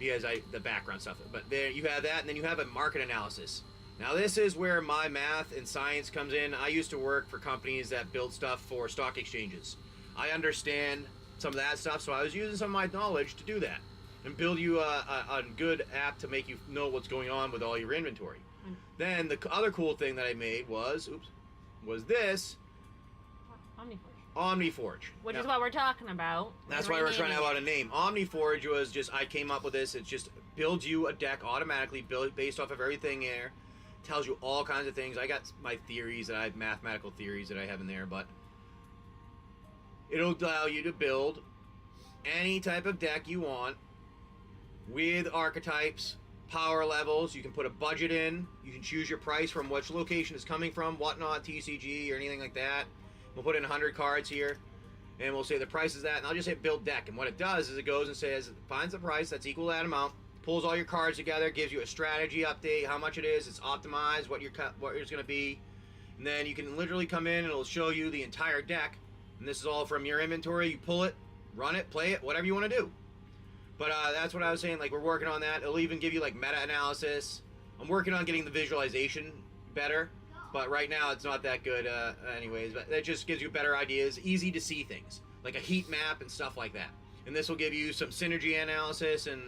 because the background stuff. But there you have that, and then you have a market analysis. Now this is where my math and science comes in. I used to work for companies that build stuff for stock exchanges. I understand some of that stuff, so I was using some of my knowledge to do that and build you a good app to make you know what's going on with all your inventory. Then the other cool thing that I made was this Omniforge. Omniforge. Which Now, is what we're talking about. that's why we're trying to have out a name. Omniforge was just, I came up with this. It just builds you a deck automatically based off of everything there. Tells you all kinds of things. I got my theories that I have, mathematical theories that I have in there, but it'll allow you to build any type of deck you want with archetypes, power levels. You can put a budget in. You can choose your price from which location it's coming from, whatnot, TCG or anything like that. We'll put in 100 cards here, and we'll say the price is that, and I'll just hit build deck. And what it does is it goes and says, finds the price that's equal to that amount, pulls all your cards together, gives you a strategy update, how much it is, it's optimized, what it's going to be, and then you can literally come in and it'll show you the entire deck. And this is all from your inventory. You pull it, run it, play it, whatever you want to do. But that's what I was saying. Like, we're working on that. It'll even give you like meta analysis. I'm working on getting the visualization better, but right now it's not that good. Anyways, but that just gives you better ideas, easy to see things like a heat map and stuff like that. And this will give you some synergy analysis and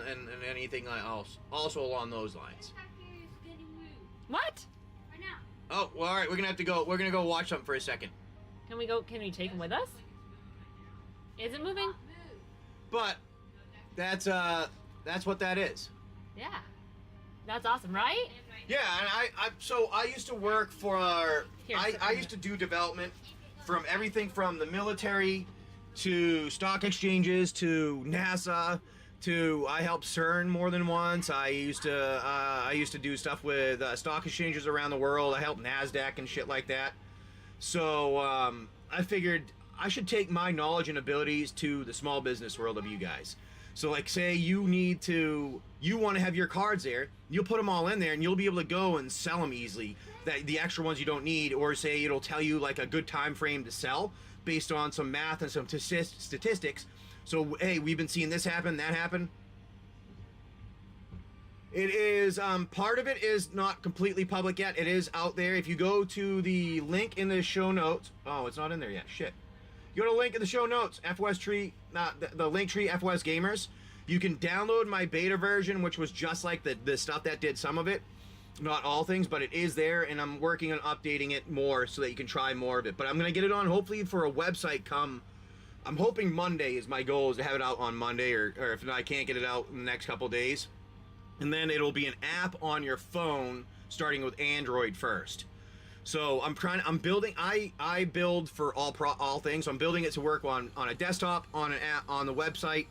anything else also along those lines. What? Right now. Oh, well, all right. We're gonna have to go. We're gonna go watch something for a second. Can we go? Can we take him with us? Is it moving? But that's what that is. Yeah. That's awesome, right? Yeah, and I used to work for I used to do development from everything from the military to stock exchanges to NASA to I helped CERN more than once. I used to do stuff with stock exchanges around the world. I helped NASDAQ and shit like that. So I figured I should take my knowledge and abilities to the small business world of you guys. So like, say you want to have your cards there, you'll put them all in there and you'll be able to go and sell them easily, the extra ones you don't need, or say it'll tell you like a good time frame to sell based on some math and some statistics. So, hey, we've been seeing this happen, that happen. It is, part of it is not completely public yet. It is out there. If you go to the link in the show notes, oh, it's not in there yet, shit. You go to the link in the show notes, FOSGamers, the link tree, FOSGamers. You can download my beta version, which was just like the stuff that did some of it. Not all things, but it is there, and I'm working on updating it more so that you can try more of it. But I'm going to get it on, hopefully, for a website come. I'm hoping Monday is my goal, is to have it out on Monday, or if I can't get it out in the next couple days. And then it'll be an app on your phone, starting with Android first. So I'm building, I build for all things. So I'm building it to work on a desktop, on an app, on the website,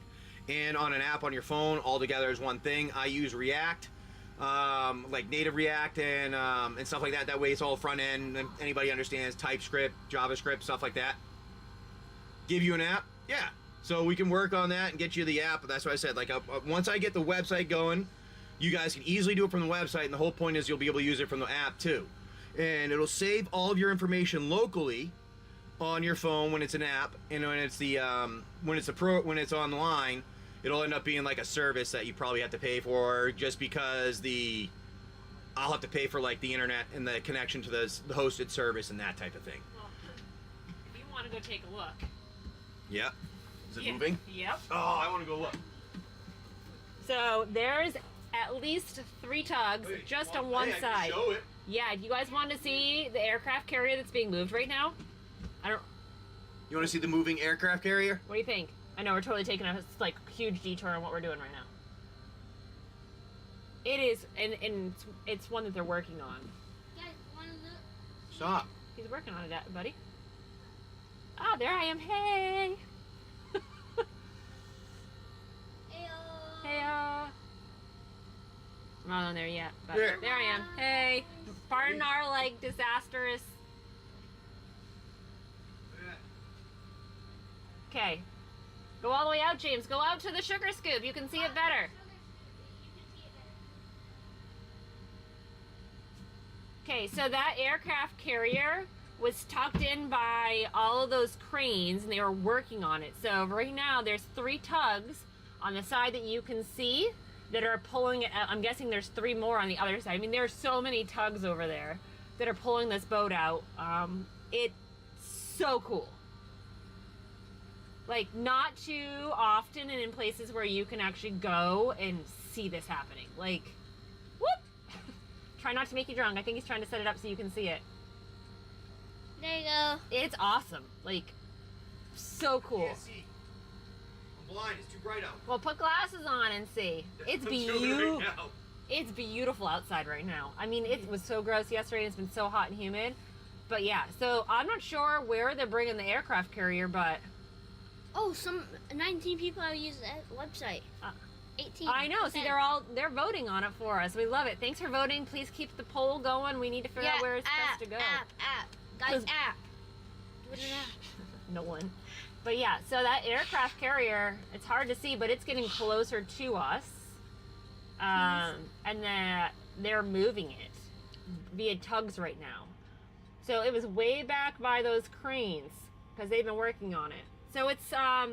and on an app on your phone, all together as one thing. I use React, like native React and stuff like that. That way it's all front end, and anybody understands TypeScript, JavaScript, stuff like that. Give you an app, yeah. So we can work on that and get you the app. But that's what I said. Like once I get the website going, you guys can easily do it from the website, and the whole point is you'll be able to use it from the app too. And it'll save all of your information locally on your phone when it's an app, and when it's online, it'll end up being like a service that you probably have to pay for, just because I'll have to pay for like the internet and the connection to the hosted service and that type of thing. Well, if you want to go take a look. Yeah. Is it moving? Yep. Oh, I want to go look. So there's at least 3 tugs just on one side. I can show it. Yeah, do you guys want to see the aircraft carrier that's being moved right now? You want to see the moving aircraft carrier? What do you think? I know we're totally taking a like huge detour on what we're doing right now. It is, and it's one that they're working on. Guys, wanna look? Stop. He's working on it, buddy. Ah, there I am. Hey. Ayo. Hey. I'm not on there yet, but There. there I am. Hey. Pardon our like disastrous. Okay. Go all the way out, James. Go out to the sugar scoop. You can see it better. Okay, so that aircraft carrier was tucked in by all of those cranes, and they were working on it. So right now, there's 3 tugs on the side that you can see that are pulling it out. I'm guessing there's 3 more on the other side. I mean, there's so many tugs over there that are pulling this boat out. It's so cool. Like, not too often and in places where you can actually go and see this happening. Like, whoop! Try not to make you drunk. I think he's trying to set it up so you can see it. There you go. It's awesome. Like, so cool. Can't see. I'm blind. It's too bright out. Well, put glasses on and see. It's I'm doing it beautiful. right now. It's beautiful outside right now. I mean, it was so gross yesterday. And it's been so hot and humid. But yeah, so I'm not sure where they're bringing the aircraft carrier, but Oh, 19 people have used that website. 18. I know. See, they're voting on it for us. We love it. Thanks for voting. Please keep the poll going. We need to figure out where it's best to go. App. Guys, app. Do it in app. No one. But yeah, so that aircraft carrier, it's hard to see, but it's getting closer to us. And then they're moving it via tugs right now. So it was way back by those cranes because they've been working on it. So it's, I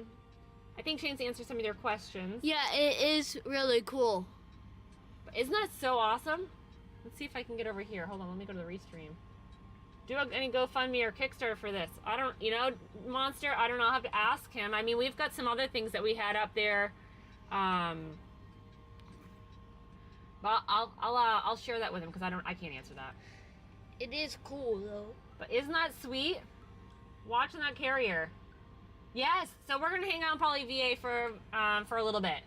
think Shane's answered some of your questions. Yeah, it is really cool. But isn't that so awesome? Let's see if I can get over here. Hold on, let me go to the restream. Do any GoFundMe or Kickstarter for this? I don't, Monster, I don't know. I'll have to ask him. I mean, we've got some other things that we had up there. But I'll share that with him because I can't answer that. It is cool, though. But isn't that sweet? Watching that carrier. Yes. So we're gonna hang out in probably VA for a little bit.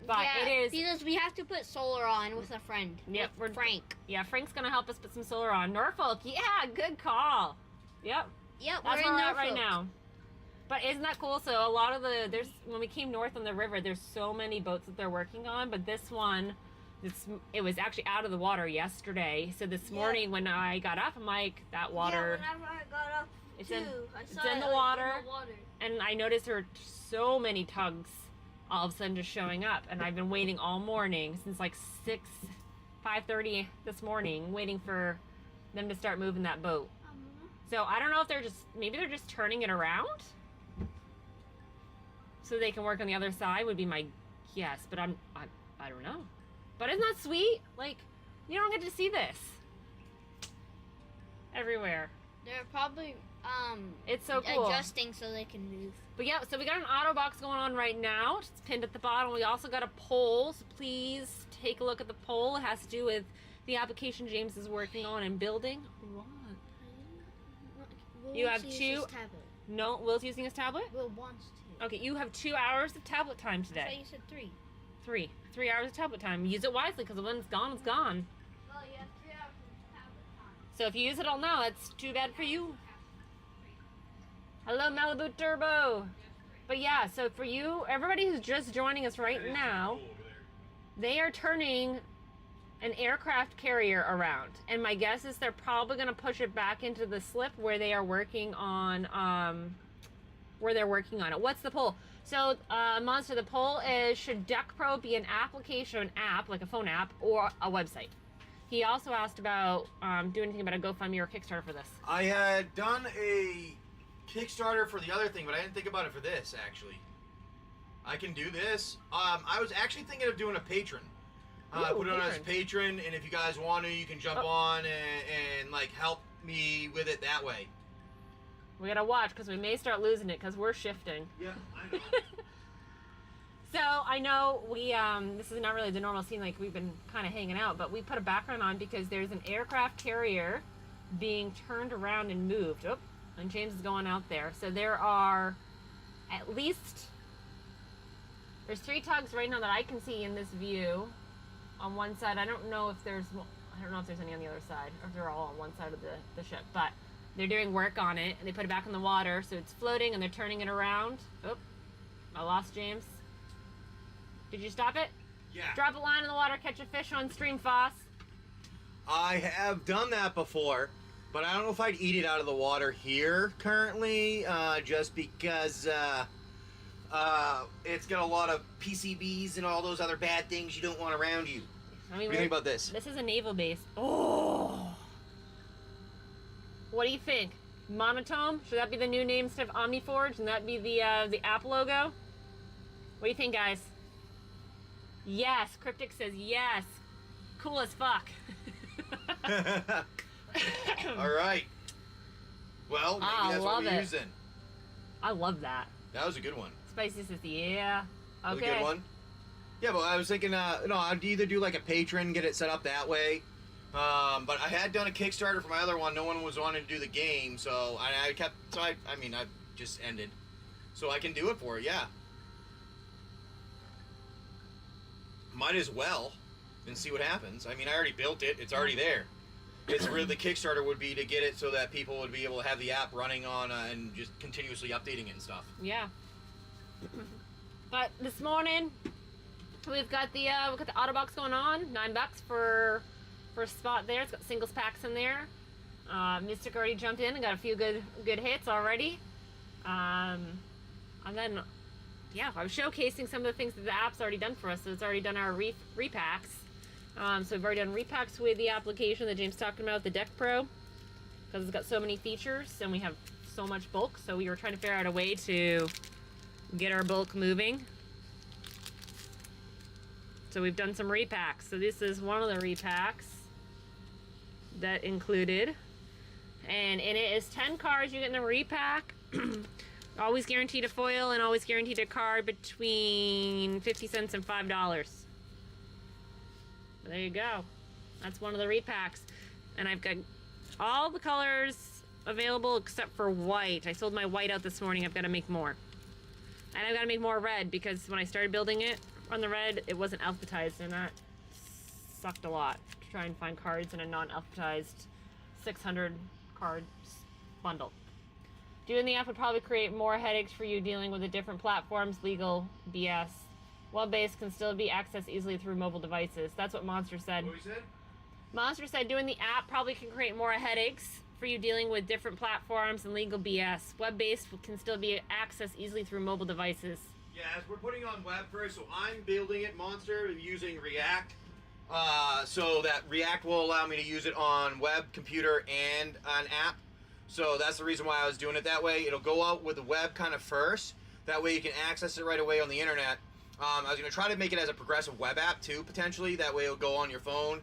But yeah, it is because we have to put solar on with a friend. Yep, with Frank. Yeah, Frank's gonna help us put some solar on. Norfolk. Yeah, good call. Yep. Yep, That's we're where in we're at Norfolk right now. But isn't that cool? So a lot of when we came north on the river, there's so many boats that they're working on. But this one, it was actually out of the water yesterday. So this morning when I got up, I'm like, that water. Yeah, whenever I got up It's too, in- I it's saw in it, the like, water. in the water. And I noticed there were so many tugs all of a sudden just showing up. And I've been waiting all morning since like 5:30 this morning, waiting for them to start moving that boat. So I don't know if maybe they're just turning it around so they can work on the other side would be my guess. But I don't know. But isn't that sweet? Like, you don't get to see this everywhere. They're probably It's so cool. adjusting so they can move. But yeah, so we got an Autobox going on right now. It's pinned at the bottom. We also got a poll, so please take a look at the poll. It has to do with the application James is working on and building. What? Will You wants have to use two- his tablet. No, Will's using his tablet? Will wants to. Okay, you have 2 hours of tablet time I thought today. you said 3. 3 hours of tablet time. Use it wisely, because when it's gone, it's gone. Well, you have 3 hours of tablet time. So if you use it all now, it's too bad for you. Hello, Malibu Turbo. But yeah, so for you, everybody who's just joining us right now, they are turning an aircraft carrier around. And my guess is they're probably going to push it back into the slip where they are working on, it. What's the poll? So, Monster, the poll is, should Deck Pro be an application, an app, like a phone app, or a website? He also asked about doing anything about a GoFundMe or Kickstarter for this. I had done a Kickstarter for the other thing, but I didn't think about it for this, actually. I can do this. I was actually thinking of doing a patron. Ooh, Put it on as a patron, and if you guys want to, you can jump on and like help me with it that way. We gotta watch, because we may start losing it, because we're shifting. Yeah, I know. So, I know we, this is not really the normal scene, like we've been kind of hanging out, but we put a background on because there's an aircraft carrier being turned around and moved. Oh, and James is going out there. So there are at least, there's 3 tugs right now that I can see in this view on one side. I don't know if there's any on the other side, or if they're all on one side of the ship, but they're doing work on it, and they put it back in the water, so it's floating, and they're turning it around. Oh, I lost James. Did you stop it? Yeah. Drop a line in the water, catch a fish on stream, Foss. I have done that before, but I don't know if I'd eat it out of the water here currently, just because it's got a lot of PCBs and all those other bad things you don't want around you. I mean, What do you think about this? This is a naval base. Oh! What do you think? Monotone? Should that be the new name instead of Omniforge? And that be the app logo? What do you think, guys? Yes. Cryptic says yes. Cool as fuck. All right. Well, maybe I that's what love we're it. using. I love that. That was a good one. Spicy says yeah. That was Okay. a good one. Yeah, but I was thinking, I'd either do like a patron, get it set up that way. But I had done a Kickstarter for my other one. No one was wanting to do the game, so I just ended. So I can do it for it, yeah. Might as well and see what happens. I mean, I already built it. It's already there. It's really the Kickstarter would be to get it so that people would be able to have the app running on and just continuously updating it and stuff. Yeah. But this morning, we've got the Autobox going on. $9 for a spot there. It's got singles packs in there. Mystic already jumped in and got a few good hits already. And then, yeah, I was showcasing some of the things that the app's already done for us. So it's already done our repacks. So we've already done repacks with the application that James talked about, the Deck Pro, because it's got so many features and we have so much bulk. So we were trying to figure out a way to get our bulk moving. So we've done some repacks. So this is one of the repacks that included, and in it is 10 cards you get in the repack. Always guaranteed a foil and always guaranteed a card between 50 cents and $5. There you go. That's one of the repacks. And I've got all the colors available except for white. I sold my white out this morning. I've got to make more. And I've got to make more red because when I started building it on the red, it wasn't alphabetized, and that sucked a lot to try and find cards in a non-alphabetized 600 cards bundle. Doing the app would probably create more headaches for you dealing with the different platforms, legal BS. Web-based can still be accessed easily through mobile devices. That's what Monster said. What you said? Monster said doing the app probably can create more headaches for you dealing with different platforms and legal BS. Web-based can still be accessed easily through mobile devices. Yeah, as we're putting on web first, so I'm building it, Monster, using React. So that React will allow me to use it on web, computer, and an app. So that's the reason why I was doing it that way. It'll go out with the web kind of first. That way you can access it right away on the internet. I was going to try to make it as a progressive web app too, potentially. That way it'll go on your phone.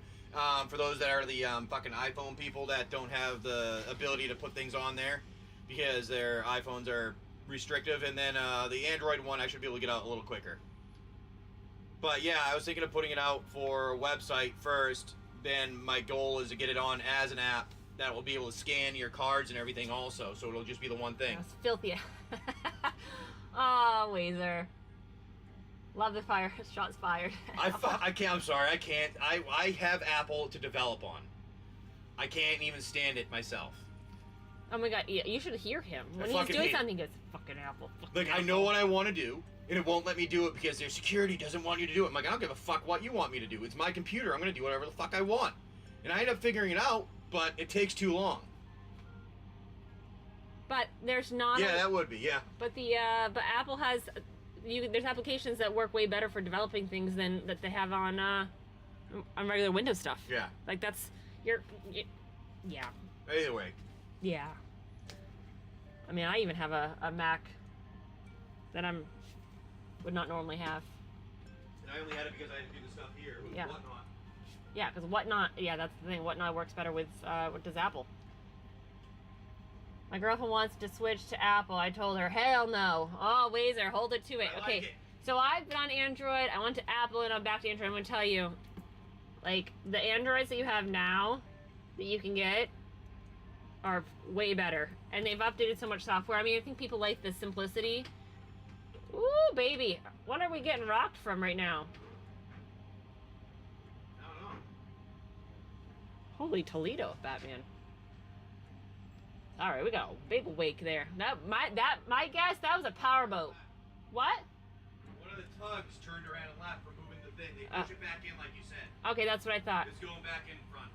For those that are the fucking iPhone people that don't have the ability to put things on there because their iPhones are restrictive. And then the Android one I should be able to get out a little quicker. But yeah, I was thinking of putting it out for a website first. Then my goal is to get it on as an app that will be able to scan your cards and everything also. So it'll just be the one thing. That's filthy. Oh, Wazer. Love the fire. Shots fired. I can't. I'm sorry. I can't. I have Apple to develop on. I can't even stand it myself. Oh my god, yeah, you should hear him. When he's fucking doing hate it. something, he goes, fucking Apple. Fucking Like, Apple. I know what I want to do, and it won't let me do it because their security doesn't want you to do it. I'm like, I don't give a fuck what you want me to do. It's my computer. I'm going to do whatever the fuck I want. And I end up figuring it out, but it takes too long. But there's not. Yeah, that would be, yeah. But but Apple has, there's applications that work way better for developing things than that they have on regular Windows stuff. Yeah. Like that's yeah. Either way. Yeah. I mean, I even have a Mac that would not normally have. And I only had it because I had to do the stuff here with Yeah. whatnot. Yeah, because Whatnot, yeah, that's the thing. Whatnot works better with does Apple. My girlfriend wants to switch to Apple. I told her, hell no. Oh, Wazer, hold it to it. I Okay, like it. so I've been on Android. I went to Apple and I'm back to Android. I'm going to tell you, like, the Androids that you have now that you can get are way better. And they've updated so much software. I mean, I think people like the simplicity. Ooh, baby. What are we getting rocked from right now? I don't know. Holy Toledo, Batman. All right, we got a big wake there. My guess, that was a powerboat. What? One of the tugs turned around and left for moving the thing. They push it back in like you said. Okay, that's what I thought. It's going back in front.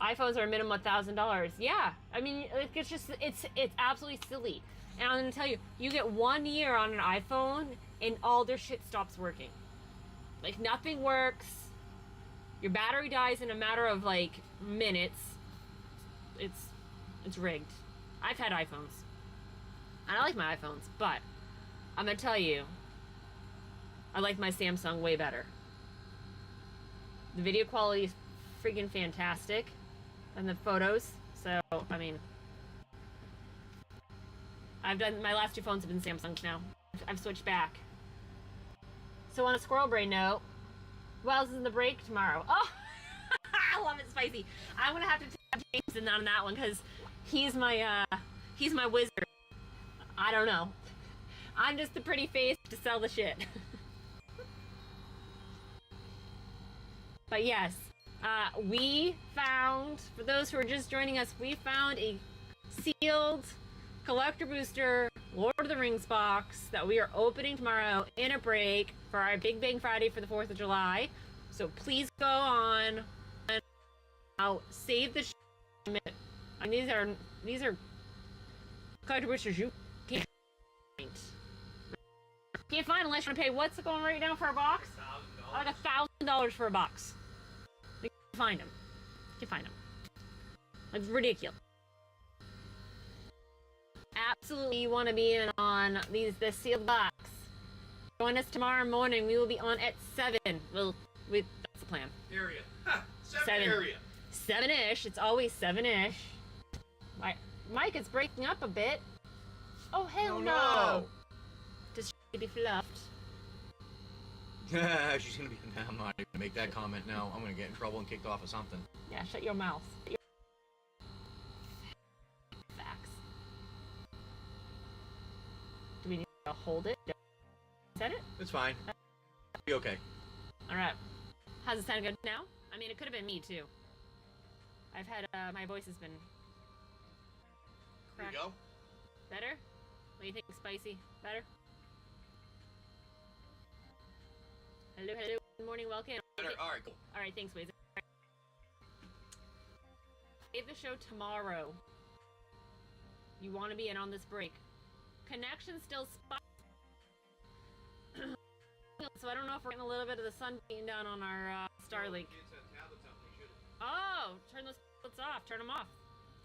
iPhones are a minimum $1,000. Yeah, I mean, it's just it's absolutely silly. And I'm gonna tell you, you get 1 year on an iPhone, and all their shit stops working. Like nothing works. Your battery dies in a matter of like minutes. It's rigged. I've had iPhones. And I like my iPhones, but I'm gonna tell you, I like my Samsung way better. The video quality is freaking fantastic, and the photos. So I mean, my last two phones have been Samsungs now. I've switched back. So on a squirrel brain note, who else is in the break tomorrow? Oh, I love it spicy. I'm gonna have to tap James in on that one because he's my wizard. I don't know. I'm just the pretty face to sell the shit. But yes, we found, for those who are just joining us, we found a sealed collector booster Lord of the Rings box that we are opening tomorrow in a break for our Big Bang Friday for the 4th of July. So please go on and save the I mean, these are collector boosters you can't find unless you want to pay. What's it going right now for a box? $1,000. Like $1,000 for a box. You can find them. You can find them. Like ridiculous. Absolutely, you want to be in on this sealed box. Join us tomorrow morning. We will be on at 7. Well, that's the plan. Area. Ha! 7 7. area. 7-ish. It's always 7-ish. Mike is breaking up a bit. Oh hell no! Does she be fluffed? She's gonna be. I'm not even gonna make that comment now. I'm gonna get in trouble and kicked off of something. Yeah, shut your mouth. Facts. Do we need to hold it? Set it? It's fine. Be okay. Alright. How's it sound good now? I mean, it could have been me too. I've had, my voice has been Here cracked. you go. Better? What do you think, Spicy? Better? Hello, hello. Good morning, welcome. Better. All right, cool. Alright, thanks, Waze. Save the show tomorrow. You want to be in on this break. Connection still spot. So I don't know if we're getting a little bit of the sun beating down on our Starlink. Oh, turn those tablets off. Turn them off.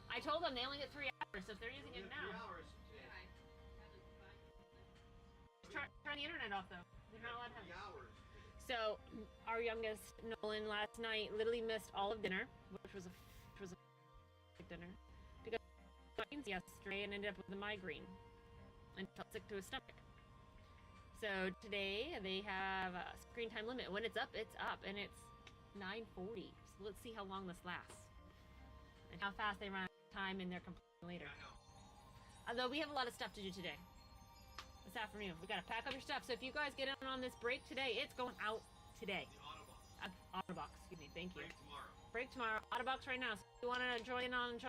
I told them they only get 3 hours, so if they're using it now. 3 hours today. Turn the internet off, though. They're not allowed to have 3 hours. So, our youngest, Nolan, last night literally missed all of dinner, which was a dinner, because he was yesterday and ended up with a migraine and felt sick to his stomach. So today they have a screen time limit. When it's up, and it's 9:40. So let's see how long this lasts and how fast they run out of time in their complaining later. Although we have a lot of stuff to do today. This afternoon, we gotta pack up your stuff. So if you guys get in on this break today, it's going out today. The Autobox, excuse me, thank you. Break tomorrow. Break tomorrow. Autobox right now. So if you want to jump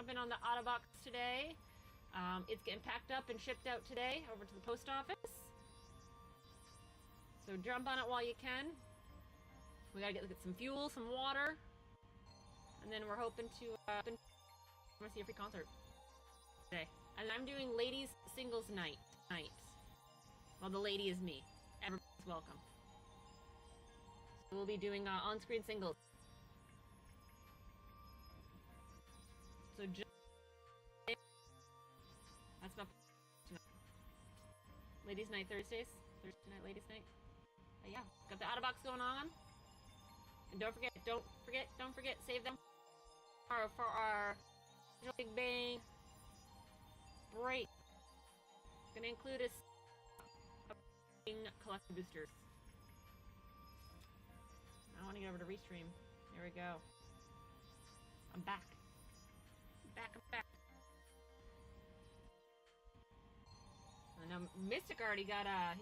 in on the Autobox today, it's getting packed up and shipped out today over to the post office. So jump on it while you can. We gotta get some fuel, some water, and then we're hoping to see a free concert today. And I'm doing ladies singles night. Well, the lady is me. Everybody's welcome. So we'll be doing on-screen singles. So just that's my tonight. Ladies' night Thursday night, ladies' night. Yeah, got the Autobox going on. And don't forget, save them for our Big Bang break. Gonna include a collector boosters. I want to get over to restream. There we go. I'm back. I'm back. I know Mystic already got a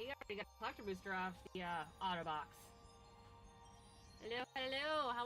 collector booster off the Autobox. Hello, how